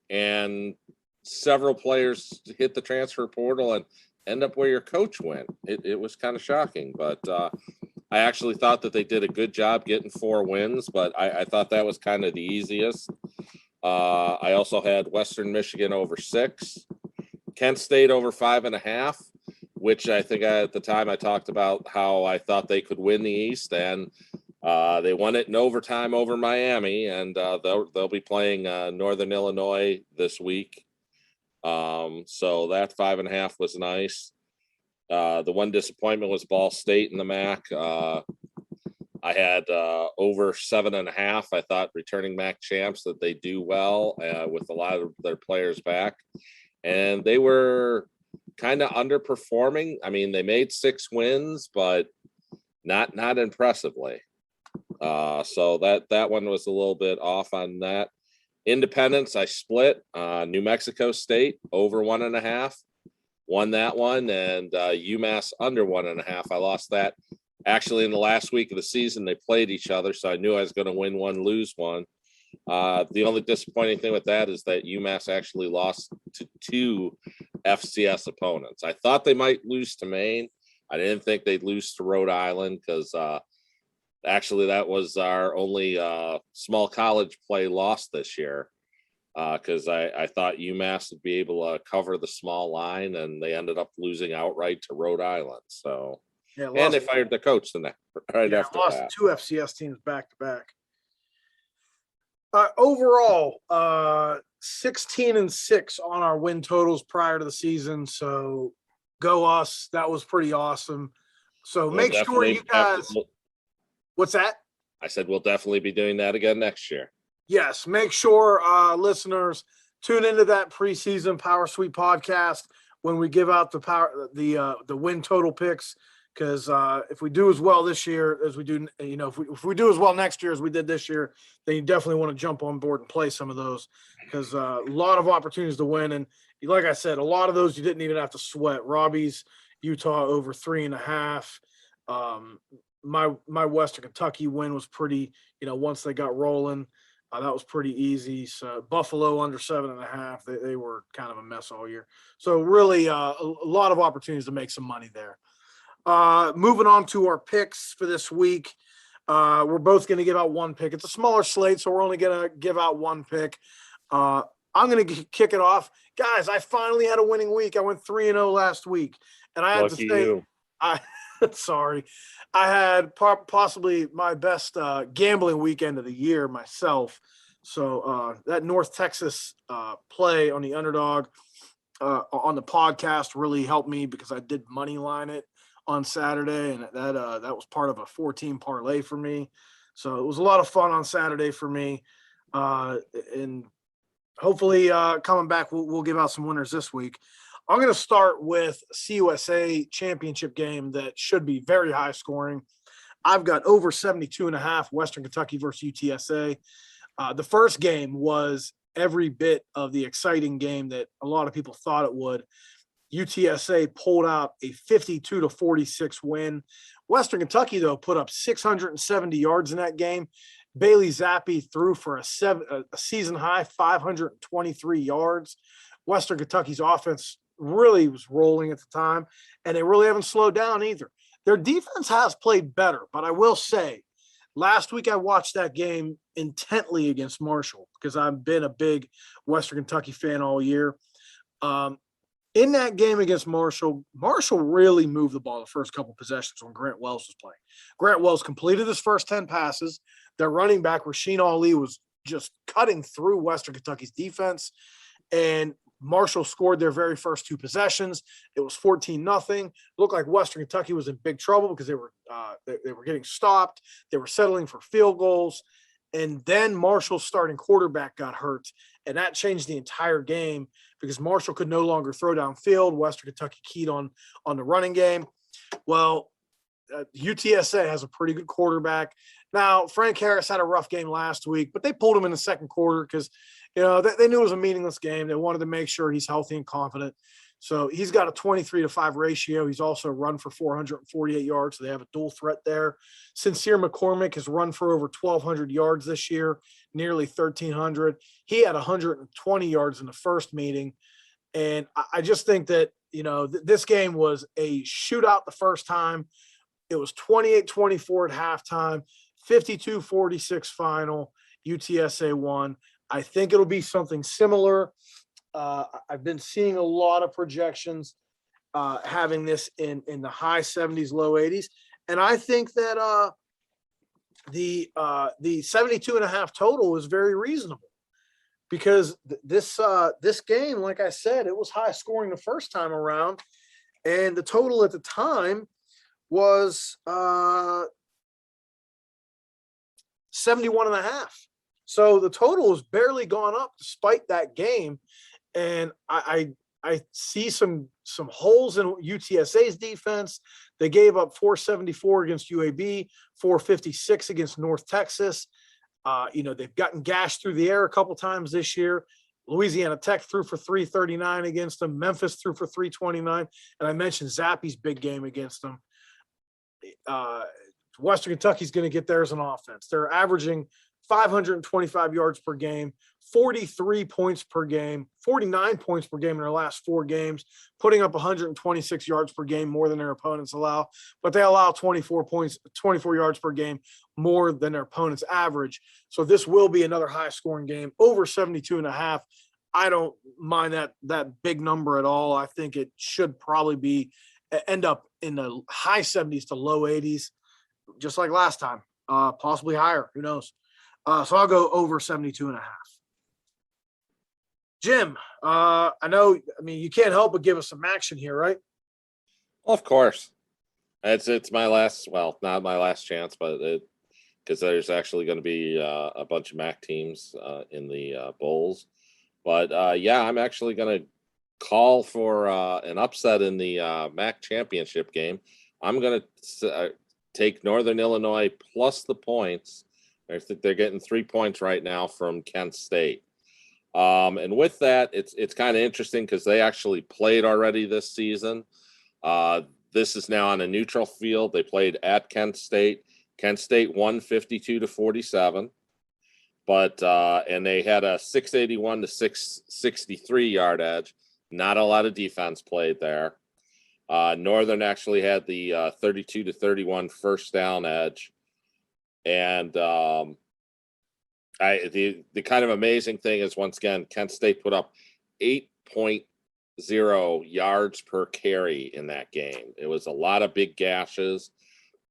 and several players hit the transfer portal and end up where your coach went. It was kind of shocking, but I actually thought that they did a good job getting 4 wins, but I thought that was kind of the easiest. I also had Western Michigan over 6, Kent State over 5.5, which I think at the time I talked about how I thought they could win the East, and they won it in overtime over Miami, and they'll be playing Northern Illinois this week. So that 5.5 was nice. The one disappointment was Ball State in the MAC. I had over 7.5. I thought returning MAC champs that they do well with a lot of their players back, and they were kind of underperforming. I mean, they made 6 wins, but not impressively. So that one was a little bit off on that. Independence, I split. New Mexico State over 1.5, won that one, and UMass under 1.5. I lost that. Actually, in the last week of the season, they played each other, so I knew I was going to win one, lose one. The only disappointing thing with that is that UMass actually lost to 2 FCS opponents. I thought they might lose to Maine. I didn't think they'd lose to Rhode Island because actually that was our only small college play loss this year because I thought UMass would be able to cover the small line, and they ended up losing outright to Rhode Island. So. Yeah, And they fired the coach the next after lost that. 2 FCS teams back to back. Overall, 16-6 on our win totals prior to the season. So go us. That was pretty awesome. So make sure you guys. What's that? I said we'll definitely be doing that again next year. Yes, make sure listeners tune into that preseason Power Sweep podcast when we give out the win total picks. Because if we do as well this year as we do, if we do as well next year as we did this year, then you definitely want to jump on board and play some of those because a lot of opportunities to win. And like I said, a lot of those you didn't even have to sweat. Robbie's Utah over 3.5. My Western Kentucky win was pretty, once they got rolling, that was pretty easy. So Buffalo under 7.5, they were kind of a mess all year. So really a lot of opportunities to make some money there. Moving on to our picks for this week. We're both going to give out one pick. It's a smaller slate, so we're only going to give out one pick. I'm going to kick it off. Guys, I finally had a winning week. I went 3-0 last week. And I had Lucky to say, you. sorry. I had possibly my best gambling weekend of the year myself. So that North Texas play on the underdog on the podcast really helped me because I did money line it on Saturday, and that was part of a 4-team parlay for me. So it was a lot of fun on Saturday for me. And hopefully coming back, we'll give out some winners this week. I'm going to start with CUSA championship game that should be very high scoring. I've got over 72.5 Western Kentucky versus UTSA. The first game was every bit of the exciting game that a lot of people thought it would. UTSA pulled out a 52-46 win. Western Kentucky, though, put up 670 yards in that game. Bailey Zappi threw for a season-high 523 yards. Western Kentucky's offense really was rolling at the time, and they really haven't slowed down either. Their defense has played better, but I will say, last week I watched that game intently against Marshall because I've been a big Western Kentucky fan all year. In that game against Marshall really moved the ball the first couple possessions when Grant Wells was playing. Grant Wells completed his first 10 passes. Their running back, Rasheen Ali, was just cutting through Western Kentucky's defense. And Marshall scored their very first 2 possessions. It was 14-0. Looked like Western Kentucky was in big trouble because they were getting stopped. They were settling for field goals. And then Marshall's starting quarterback got hurt, and that changed the entire game because Marshall could no longer throw downfield. Western Kentucky keyed on the running game. Well, UTSA has a pretty good quarterback. Now, Frank Harris had a rough game last week, but they pulled him in the second quarter because, they knew it was a meaningless game. They wanted to make sure he's healthy and confident. So he's got a 23-5 ratio. He's also run for 448 yards. So they have a dual threat there. Sincere McCormick has run for over 1,200 yards this year, nearly 1,300. He had 120 yards in the first meeting. And I just think that, this game was a shootout the first time. It was 28-24 at halftime, 52-46 final. UTSA won. I think it'll be something similar. I've been seeing a lot of projections having this in the high 70s, low 80s. And I think that the 72.5 total is very reasonable because this game, like I said, it was high scoring the first time around. And the total at the time was 71.5. So the total has barely gone up despite that game. And I see some holes in UTSA's defense. They gave up 474 against UAB, 456 against North Texas. They've gotten gashed through the air a couple times this year. Louisiana Tech threw for 339 against them. Memphis threw for 329. And I mentioned Zappy's big game against them. Western Kentucky's going to get theirs on offense. They're averaging 525 yards per game, 43 points per game, 49 points per game in their last 4 games, putting up 126 yards per game more than their opponents allow. But they allow 24 yards per game more than their opponents average. So this will be another high scoring game, over 72.5. I don't mind that big number at all. I think it should probably end up in the high 70s to low 80s, just like last time, possibly higher. Who knows? So I'll go over 72.5. Jim, I mean, you can't help but give us some action here, right? Of course. It's my last, well, not my last chance, but because there's actually going to be a bunch of MAC teams in the bowls. But yeah, I'm actually going to call for an upset in the MAC championship game. I'm going to take Northern Illinois plus the points. I think they're getting 3 points right now from Kent State. And with that, it's kind of interesting because they actually played already this season. This is now on a neutral field. They played at Kent State. Kent State won 52-47. But and they had a 681 to 663 yard edge. Not a lot of defense played there. Northern actually had the 32-31 first down edge. And the kind of amazing thing is, once again, Kent State put up 8.0 yards per carry in that game. It was a lot of big gashes.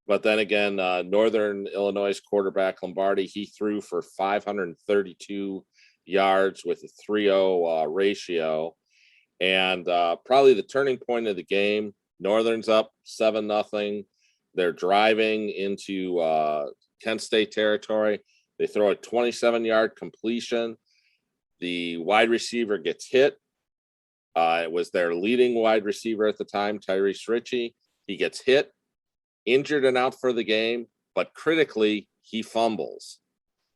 But then again, Northern Illinois quarterback Lombardi, he threw for 532 yards with a 3-0 ratio. And probably the turning point of the game, Northern's up 7-0. They're driving into Kent State territory. They throw a 27-yard completion. The wide receiver gets hit. It was their leading wide receiver at the time, Tyrese Ritchie. He gets hit, injured and out for the game, but critically, he fumbles.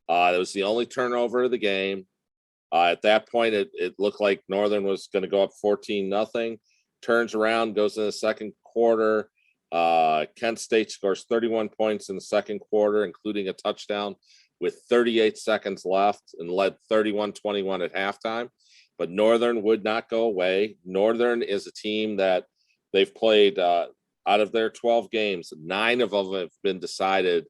It was the only turnover of the game. At that point, it looked like Northern was going to go up 14-0. Turns around, goes in the second quarter. Kent State scores 31 points in the second quarter, including a touchdown with 38 seconds left, and led 31-21 at halftime. But Northern would not go away. Northern is a team that they've played out of their 12 games, 9 of them have been decided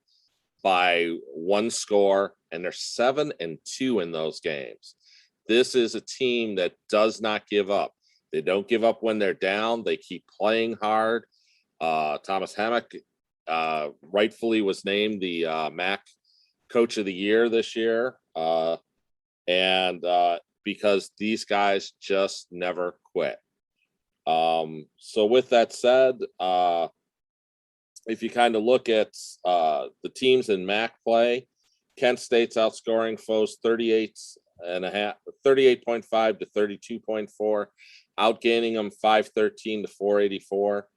by one score, and they're 7-2 in those games. This is a team that does not give up. They don't give up when they're down. They keep playing hard. Thomas Hammock rightfully was named the MAC Coach of the Year this year. Because these guys just never quit. So with that said, if you kind of look at the teams in MAC play, Kent State's outscoring foes 38.5 to 32.4, outgaining them 513 to 484.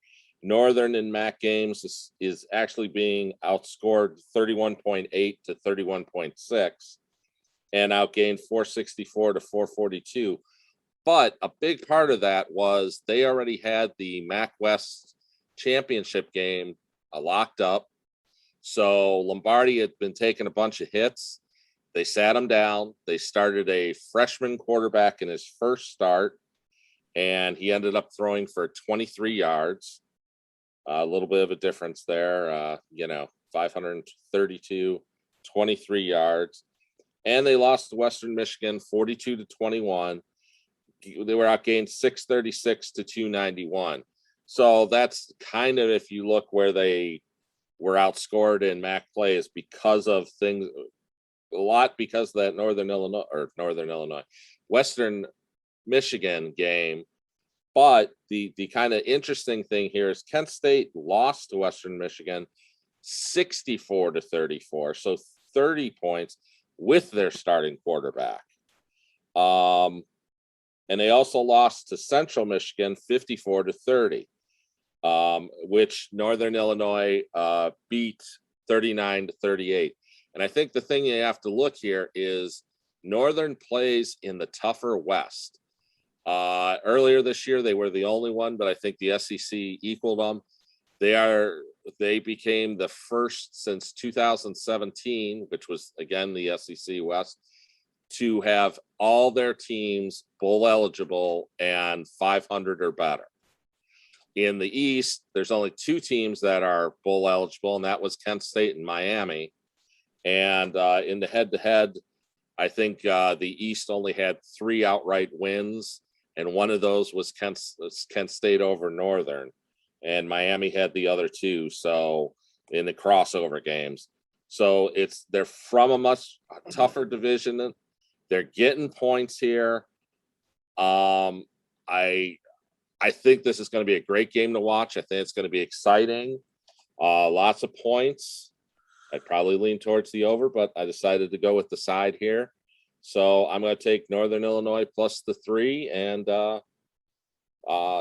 Northern in MAC games is actually being outscored 31.8 to 31.6 and outgained 464 to 442. But a big part of that was they already had the MAC West championship game locked up. So Lombardi had been taking a bunch of hits. They sat him down. They started a freshman quarterback in his first start, and he ended up throwing for 23 yards. A little bit of a difference there, 532, 23 yards. And they lost to Western Michigan 42-21. They were outgained 636 to 291. So that's kind of, if you look where they were outscored in MAC play, is because of things, a lot because of that Western Michigan game. But the kind of interesting thing here is Kent State lost to Western Michigan 64-34. So 30 points with their starting quarterback. And they also lost to Central Michigan 54-30, which Northern Illinois beat 39-38. And I think the thing you have to look here is Northern plays in the tougher West. Earlier this year, they were the only one, but I think the SEC equaled them. They became the first since 2017, which was again the SEC West, to have all their teams bowl eligible and 500 or better. In the East, there's only 2 teams that are bowl eligible, and that was Kent State and Miami. And in the head-to-head, I think the East only had 3 outright wins, and one of those was Kent State over Northern, and Miami had the other 2. So in the crossover games, so they're from a much tougher division. They're getting points here. I think this is going to be a great game to watch. I think it's going to be exciting. Lots of points. I'd probably lean towards the over, but I decided to go with the side here. So I'm going to take Northern Illinois plus the 3 and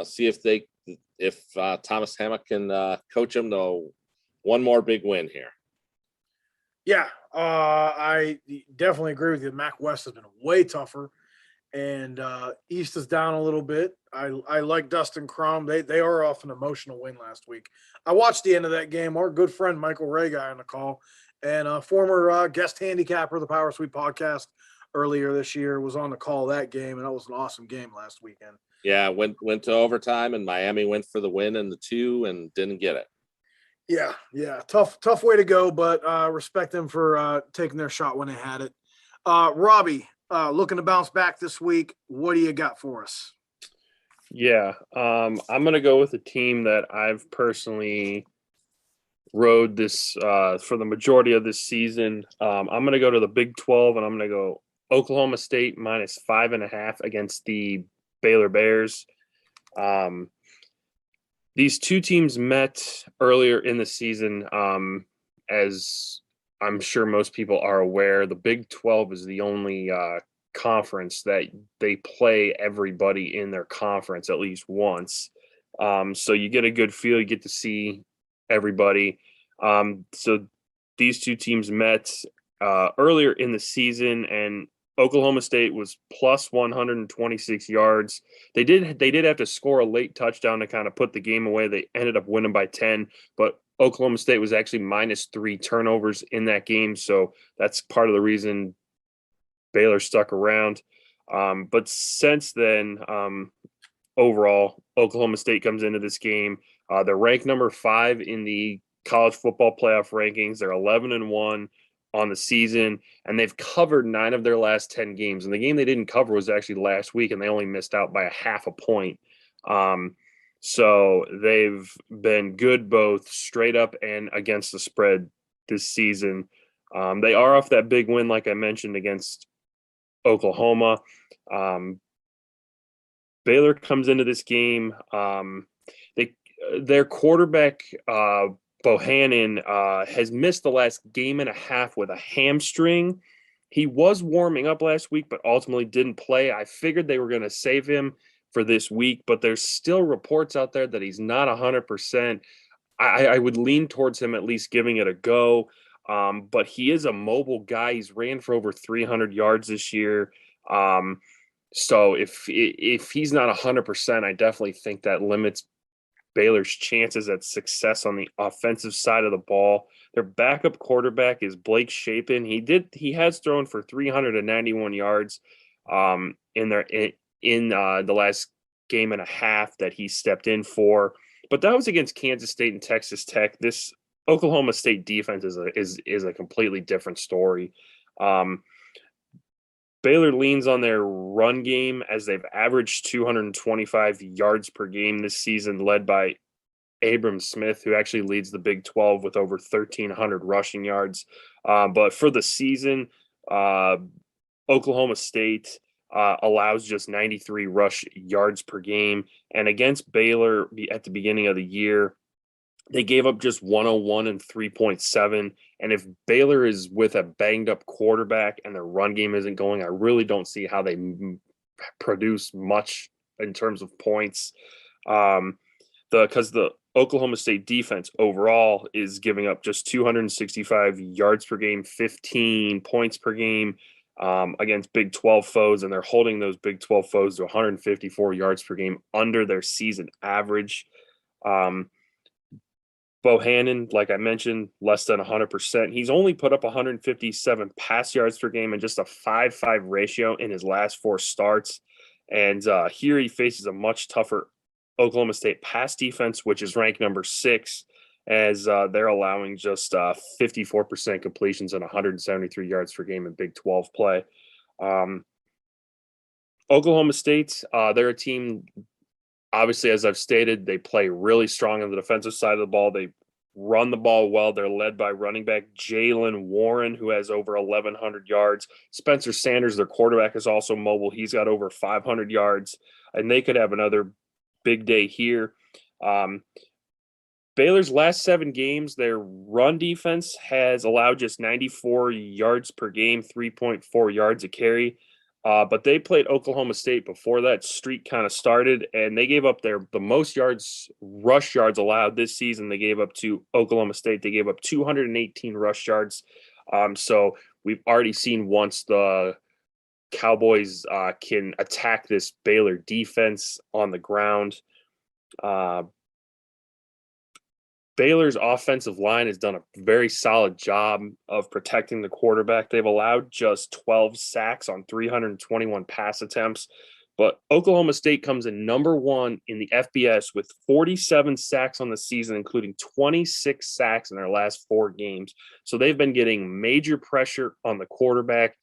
see if Thomas Hammock can coach them to one more big win here. Yeah, I definitely agree with you. MAC West has been way tougher, and East is down a little bit. I like Dustin Crum. They are off an emotional win last week. I watched the end of that game. Our good friend Michael Ray guy on the call, and former guest handicapper of the Power Sweep podcast earlier this year was on the call that game, and that was an awesome game last weekend. Yeah, went to overtime, and Miami went for the win in the 2 and didn't get it. Yeah. Tough way to go, but respect them for taking their shot when they had it. Robbie, looking to bounce back this week. What do you got for us? Yeah, I'm going to go with a team that I've personally rode this for the majority of this season. I'm going to go to the Big 12, and I'm going to go Oklahoma State minus 5.5 against the Baylor Bears. These 2 teams met earlier in the season. As I'm sure most people are aware, the Big 12 is the only conference that they play everybody in their conference at least once. So you get a good feel, you get to see everybody. So these 2 teams met earlier in the season, and Oklahoma State was plus 126 yards. They did have to score a late touchdown to kind of put the game away. They ended up winning by 10, but Oklahoma State was actually minus 3 turnovers in that game. So that's part of the reason Baylor stuck around. But since then, overall, Oklahoma State comes into this game. They're ranked number 5 in the college football playoff rankings. They're 11-1 on the season, and they've covered 9 of their last 10 games. And the game they didn't cover was actually last week, and they only missed out by 0.5 point. So they've been good both straight up and against the spread this season. They are off that big win, like I mentioned, against Oklahoma. Baylor comes into this game. Their quarterback, Bohannon, has missed the last game and a half with a hamstring. He was warming up last week, but ultimately didn't play. I figured they were going to save him for this week, but there's still reports out there that he's not 100%. I would lean towards him at least giving it a go. But he is a mobile guy. He's ran for over 300 yards this year. So if he's not 100%, I definitely think that limits Baylor's chances at success on the offensive side of the ball. Their backup quarterback is Blake Shapen. He has thrown for 391 yards in the last game and a half that he stepped in for. But that was against Kansas State and Texas Tech. This Oklahoma State defense is a completely different story. Baylor leans on their run game as they've averaged 225 yards per game this season, led by Abram Smith, who actually leads the Big 12 with over 1,300 rushing yards. But for the season, Oklahoma State allows just 93 rush yards per game. And against Baylor at the beginning of the year, They gave up just 101 and 3.7. And if Baylor is with a banged up quarterback and their run game isn't going, I really don't see how they produce much in terms of points. Because the Oklahoma State defense overall is giving up just 265 yards per game, 15 points per game against Big 12 foes, and they're holding those Big 12 foes to 154 yards per game under their season average. Bohannon, like I mentioned, less than 100%. He's only put up 157 pass yards per game and just a 5.5 ratio in his last 4 starts. And here he faces a much tougher Oklahoma State pass defense, which is ranked number 6, as they're allowing just 54% completions and 173 yards per game in Big 12 play. Oklahoma State, they're a team, obviously, as I've stated, they play really strong on the defensive side of the ball. They run the ball well. They're led by running back Jalen Warren, who has over 1,100 yards. Spencer Sanders, their quarterback, is also mobile. He's got over 500 yards, and they could have another big day here. Baylor's last 7 games, their run defense has allowed just 94 yards per game, 3.4 yards a carry. But they played Oklahoma State before that streak kind of started, and they gave up the most rush yards allowed this season. They gave up to Oklahoma State. They gave up 218 rush yards. So we've already seen once the Cowboys can attack this Baylor defense on the ground. Baylor's offensive line has done a very solid job of protecting the quarterback. They've allowed just 12 sacks on 321 pass attempts, but Oklahoma State comes in number 1 in the FBS with 47 sacks on the season, including 26 sacks in their last 4 games. So they've been getting major pressure on the quarterback.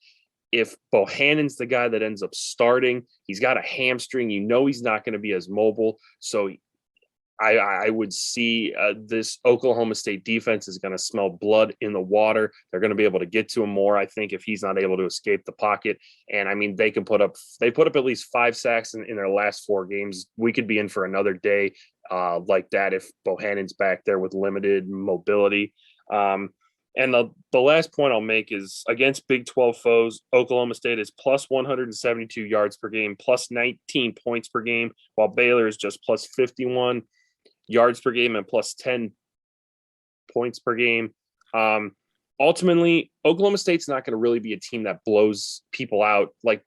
If Bohannon's the guy that ends up starting, he's got a hamstring. You know he's not going to be as mobile. So I would see this Oklahoma State defense is going to smell blood in the water. They're going to be able to get to him more, I think, if he's not able to escape the pocket. And I mean, they put up at least 5 sacks in their last 4 games. We could be in for another day like that if Bohannon's back there with limited mobility. And the last point I'll make is against Big 12 foes, Oklahoma State is plus 172 yards per game, plus 19 points per game, while Baylor is just plus 51 yards per game and plus 10 points per game. Ultimately, Oklahoma State's not going to really be a team that blows people out. Like,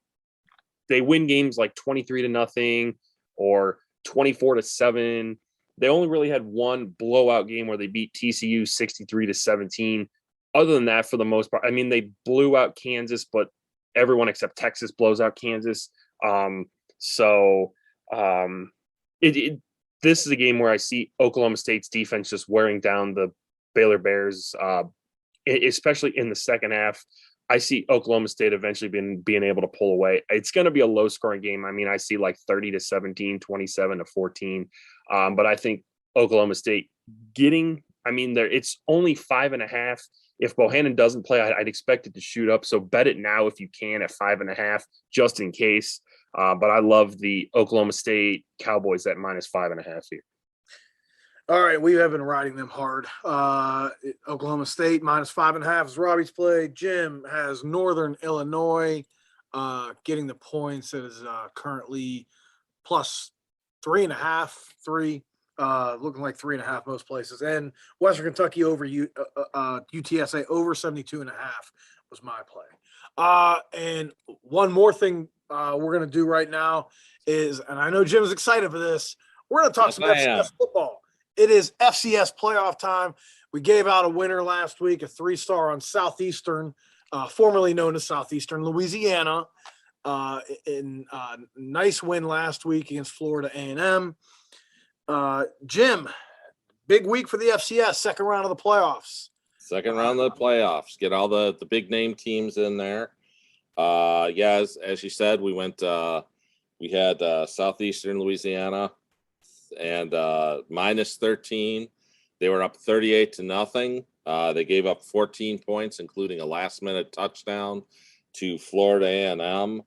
they win games like 23-0 or 24-7. They only really had one blowout game where they beat TCU 63-17. Other than that, for the most part, I mean, they blew out Kansas, but everyone except Texas blows out Kansas. This is a game where I see Oklahoma State's defense just wearing down the Baylor Bears, especially in the second half. I see Oklahoma State eventually being able to pull away. It's going to be a low-scoring game. I mean, I see like 30-17, 27-14. But I think Oklahoma State it's only 5.5. If Bohannon doesn't play, I'd expect it to shoot up. So bet it now if you can at 5.5, just in case. But I love the Oklahoma State Cowboys at minus 5.5 here. All right, we have been riding them hard. Oklahoma State minus 5.5 is Robbie's play. Jim has Northern Illinois getting the points. It is currently plus 3.5, 3. Looking like 3.5 most places, and Western Kentucky over UTSA over 72.5 was my play. And one more thing we're going to do right now is, and I know Jim's excited for this, we're going to talk some FCS football. It is FCS playoff time. We gave out a winner last week, a 3-star on Southeastern, formerly known as Southeastern Louisiana. Nice win last week against Florida A&M. Jim, big week for the FCS, second round of the playoffs. Second round of the playoffs. Get all the big name teams in there. As you said, we had Southeastern Louisiana and minus 13. They were up 38-0. They gave up 14 points, including a last-minute touchdown to Florida A&M.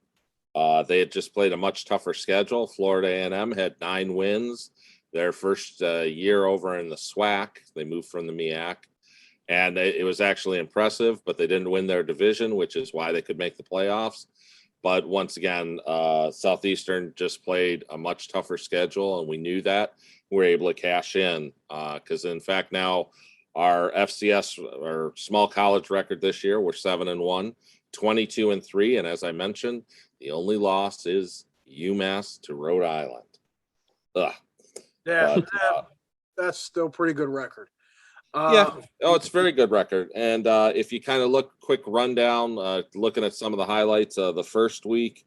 They had just played a much tougher schedule. Florida A&M had 9 wins. their first year over in the SWAC. They moved from the MEAC, and it was actually impressive, but they didn't win their division, which is why they could make the playoffs. But once again, Southeastern just played a much tougher schedule, and we knew that. We were able to cash in because, in fact, now our FCS or small college record this year, we're 7-1, 22-3, and as I mentioned, the only loss is UMass to Rhode Island. Ugh. Yeah, But, that's still a pretty good record. yeah, it's a very good record. And if you kind of look, quick rundown, looking at some of the highlights of the first week,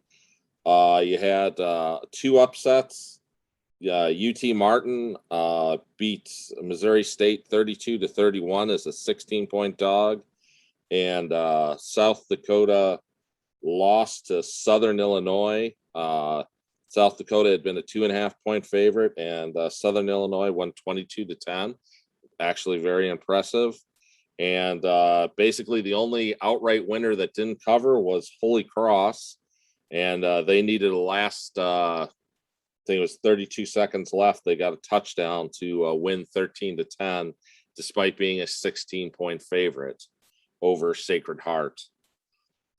you had 2 upsets. UT Martin beat Missouri State 32-31 as a 16-point dog, and South Dakota lost to Southern Illinois. South Dakota had been a 2.5-point favorite, and Southern Illinois won 22-10. Actually, very impressive. And basically, the only outright winner that didn't cover was Holy Cross, and they needed a last. I think it was 32 seconds left. They got a touchdown to win 13-10, despite being a 16-point favorite over Sacred Heart.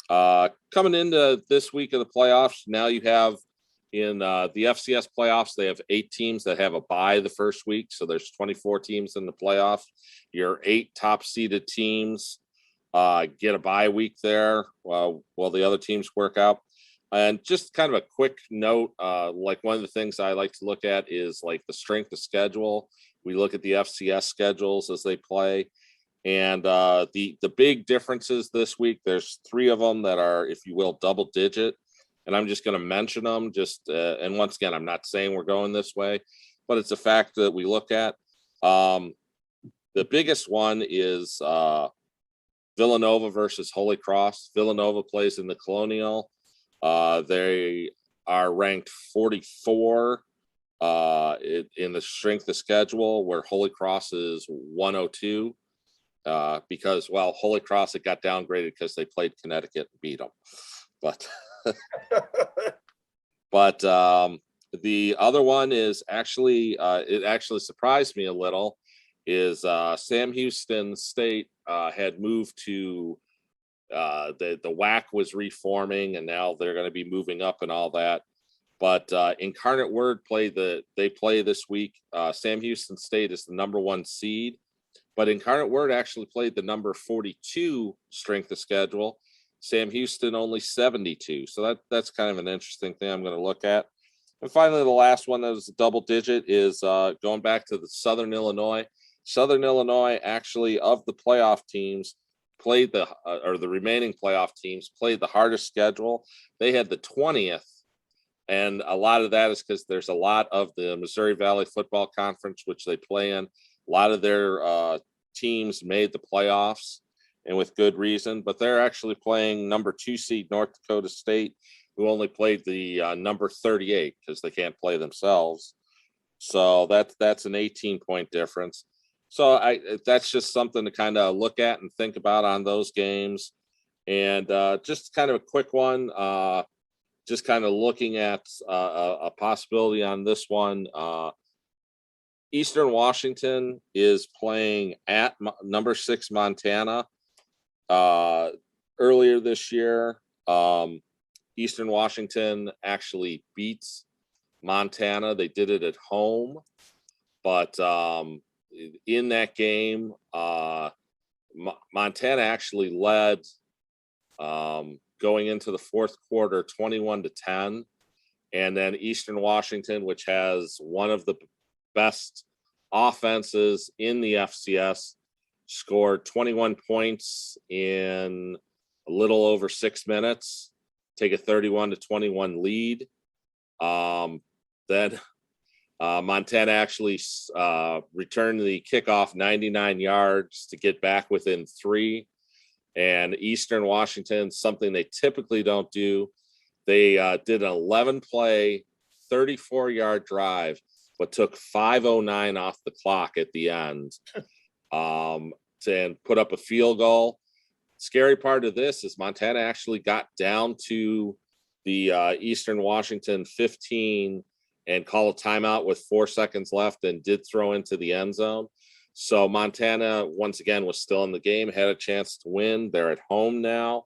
Coming into this week of the playoffs, now you have in the FCS playoffs, they have 8 teams that have a bye the first week. So there's 24 teams in the playoffs. Your 8 top seeded teams get a bye week there while the other teams work out. And just kind of a quick note, like one of the things I like to look at is like the strength of schedule. We look at the FCS schedules as they play. And the big differences this week, there's 3 of them that are, if you will, double digit. And I'm just going to mention them and once again, I'm not saying we're going this way, but it's a fact that we look at. The biggest one is Villanova versus Holy Cross. Villanova plays in the Colonial. They are ranked 44 in the strength of schedule, where Holy Cross is 102 because, well, Holy Cross, it got downgraded because they played Connecticut and beat them. But the other one is actually, it actually surprised me a little, is Sam Houston State had moved to the WAC was reforming, and now they're going to be moving up and all that. But Incarnate Word play this week. Sam Houston State is the number 1 seed, but Incarnate Word actually played the number 42 strength of schedule. Sam Houston only 72. So that's kind of an interesting thing I'm going to look at. And finally, the last one that was a double digit is going back to the Southern Illinois. Southern Illinois actually, of the playoff teams, played the remaining playoff teams played the hardest schedule. They had the 20th, and a lot of that is because there's a lot of the Missouri Valley Football Conference, which they play in. A lot of their teams made the playoffs, and with good reason. But they're actually playing number 2 seed North Dakota State, who only played the number 38 because they can't play themselves. So that's an 18-point difference. So that's just something to kind of look at and think about on those games. And just kind of a quick one, just kind of looking at a possibility on this one. Eastern Washington is playing at number 6 Montana. Earlier this year, Eastern Washington actually beats Montana. They did it at home, but in that game, Montana actually led going into the fourth quarter 21-10, and then Eastern Washington, which has one of the best offenses in the FCS, scored 21 points in a little over 6 minutes, take a 31-21 lead. Then Montana actually returned the kickoff 99 yards to get back within 3. And Eastern Washington, something they typically don't do, they did an 11-play, 34-yard drive, but took 5:09 off the clock at the end and put up a field goal. Scary part of this is Montana actually got down to the Eastern Washington 15 and call a timeout with 4 seconds left and did throw into the end zone. So Montana, once again, was still in the game, had a chance to win. They're at home now.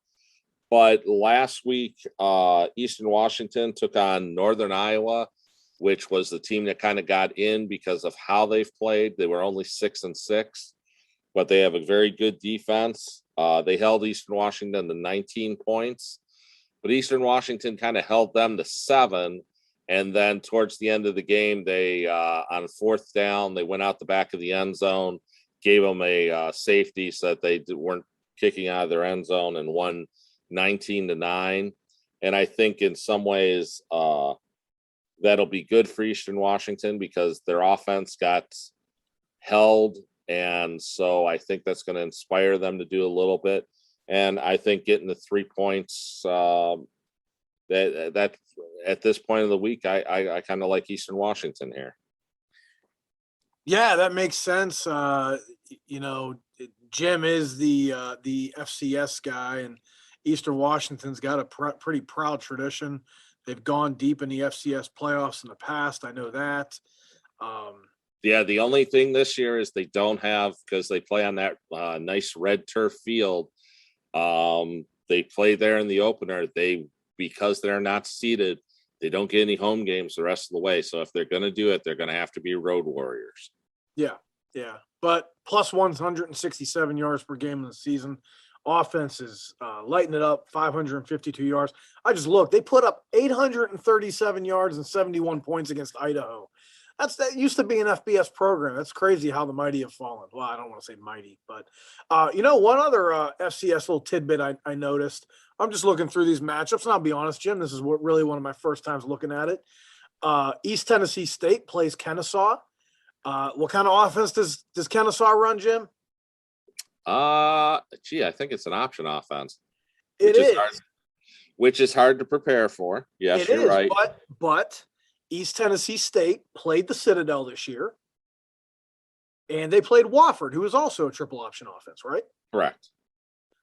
But last week, Eastern Washington took on Northern Iowa, which was the team that kind of got in because of how they've played. They were only 6-6, but they have a very good defense. They held Eastern Washington to 19 points, but Eastern Washington kind of held them to 7. And then towards the end of the game, they on 4th down, they went out the back of the end zone, gave them a safety so that they weren't kicking out of their end zone, and won 19-9. And I think in some ways that'll be good for Eastern Washington because their offense got held. And so I think that's going to inspire them to do a little bit. And I think getting the 3 points that at this point of the week, I kind of like Eastern Washington here. Yeah, that makes sense. Jim is the FCS guy, and Eastern Washington's got a pretty proud tradition. They've gone deep in the FCS playoffs in the past. I know that. Yeah, the only thing this year is they don't have, because they play on that nice red turf field. They play there in the opener. Because they're not seeded, they don't get any home games the rest of the way. So if they're going to do it, they're going to have to be road warriors. Yeah. But plus 167 yards per game in the season. Offense is lighting it up, 552 yards. I just looked. They put up 837 yards and 71 points against Idaho. That used to be an FBS program. That's crazy how the mighty have fallen. Well, I don't want to say mighty, but one other FCS little tidbit I noticed. I'm just looking through these matchups, and I'll be honest, Jim, this is really one of my first times looking at it. East Tennessee State plays Kennesaw. What kind of offense does Kennesaw run, Jim? I think it's an option offense. Which is hard to prepare for. Yes, you're right. But East Tennessee State played the Citadel this year, and they played Wofford, who is also a triple option offense, right? Correct.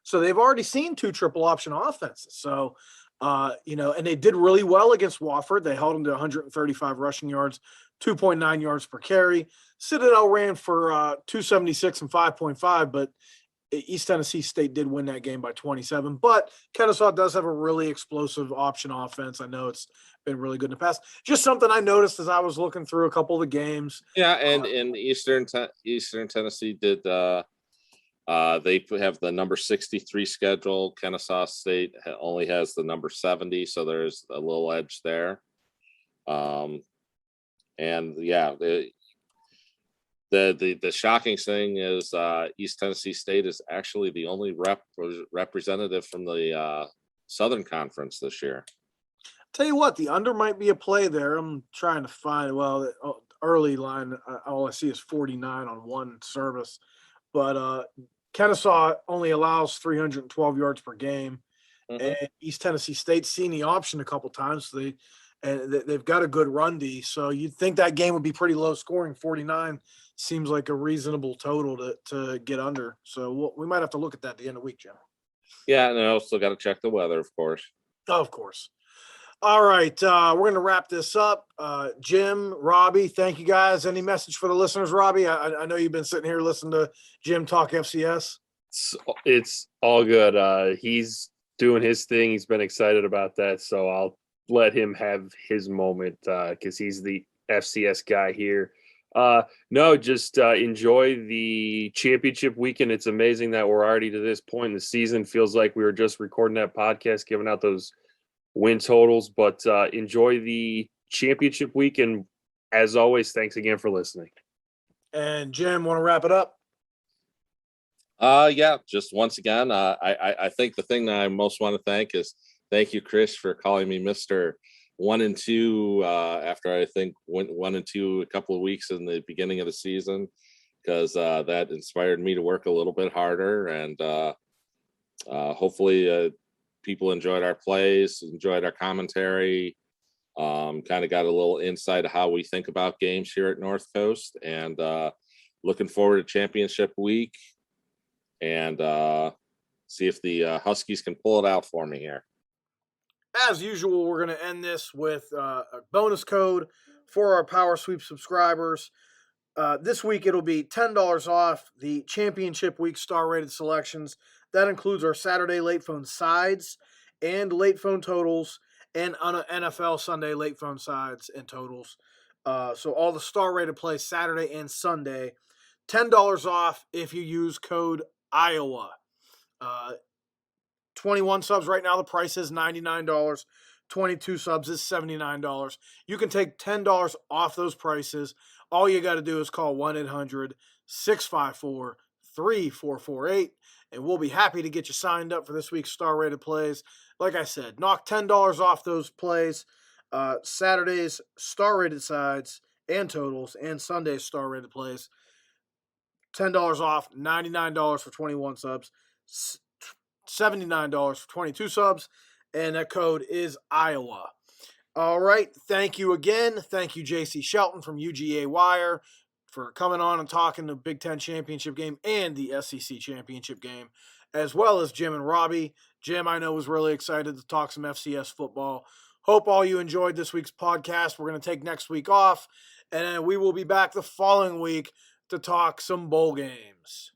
So they've already seen 2 triple option offenses. So, and they did really well against Wofford. They held them to 135 rushing yards, 2.9 yards per carry. Citadel ran for 276 and 5.5, but East Tennessee State did win that game by 27. But Kennesaw does have a really explosive option offense. I know it's been really good in the past. Just something I noticed as I was looking through a couple of the games. Yeah, and in Eastern Tennessee did they have the number 63 schedule. Kennesaw State only has the number 70, so there's a little edge there. And yeah, the shocking thing is East Tennessee State is actually the only representative from the Southern Conference this year. Tell you what, the under might be a play there. I'm trying to find, early line, all I see is 49 on one service. But Kennesaw only allows 312 yards per game. Mm-hmm. And East Tennessee State's seen the option a couple times. So they've got a good run D. So you'd think that game would be pretty low scoring. 49 seems like a reasonable total to get under. So we might have to look at that at the end of the week, Jim. Yeah, and I also got to check the weather, of course. Oh, of course. All right, we're going to wrap this up. Jim, Robbie, thank you guys. Any message for the listeners, Robbie? I know you've been sitting here listening to Jim talk FCS. It's all good. He's doing his thing. He's been excited about that, so I'll let him have his moment because he's the FCS guy here. Just enjoy the championship weekend. It's amazing that we're already to this point in the season. Feels like we were just recording that podcast, giving out those win totals, but enjoy the championship week. And as always, thanks again for listening. And Jim, want to wrap it up? Yeah, just once again, I think the thing that I most want to thank is thank you, Chris, for calling me Mr. 1-2 after I think went 1-2 a couple of weeks in the beginning of the season, because that inspired me to work a little bit harder, and hopefully people enjoyed our plays, enjoyed our commentary, kind of got a little insight of how we think about games here at NorthCoast, and looking forward to championship week and see if the Huskies can pull it out for me here. As usual, we're going to end this with a bonus code for our Power Sweep subscribers. This week it'll be $10 off the championship week star-rated selections. That includes our Saturday late phone sides and late phone totals and NFL Sunday late phone sides and totals. So all the star-rated plays Saturday and Sunday. $10 off if you use code Iowa. 21 subs right now, the price is $99. 22 subs is $79. You can take $10 off those prices. All you got to do is call 1-800-654-3448, and we'll be happy to get you signed up for this week's star-rated plays. Like I said, knock $10 off those plays. Saturday's star-rated sides and totals, and Sunday's star-rated plays. $10 off, $99 for 21 subs, $79 for 22 subs, and that code is Iowa. All right, thank you again. Thank you, JC Shelton from UGA Wire, for coming on and talking the Big Ten Championship game and the SEC Championship game, as well as Jim and Robbie. Jim, I know, was really excited to talk some FCS football. Hope all you enjoyed this week's podcast. We're going to take next week off, and we will be back the following week to talk some bowl games.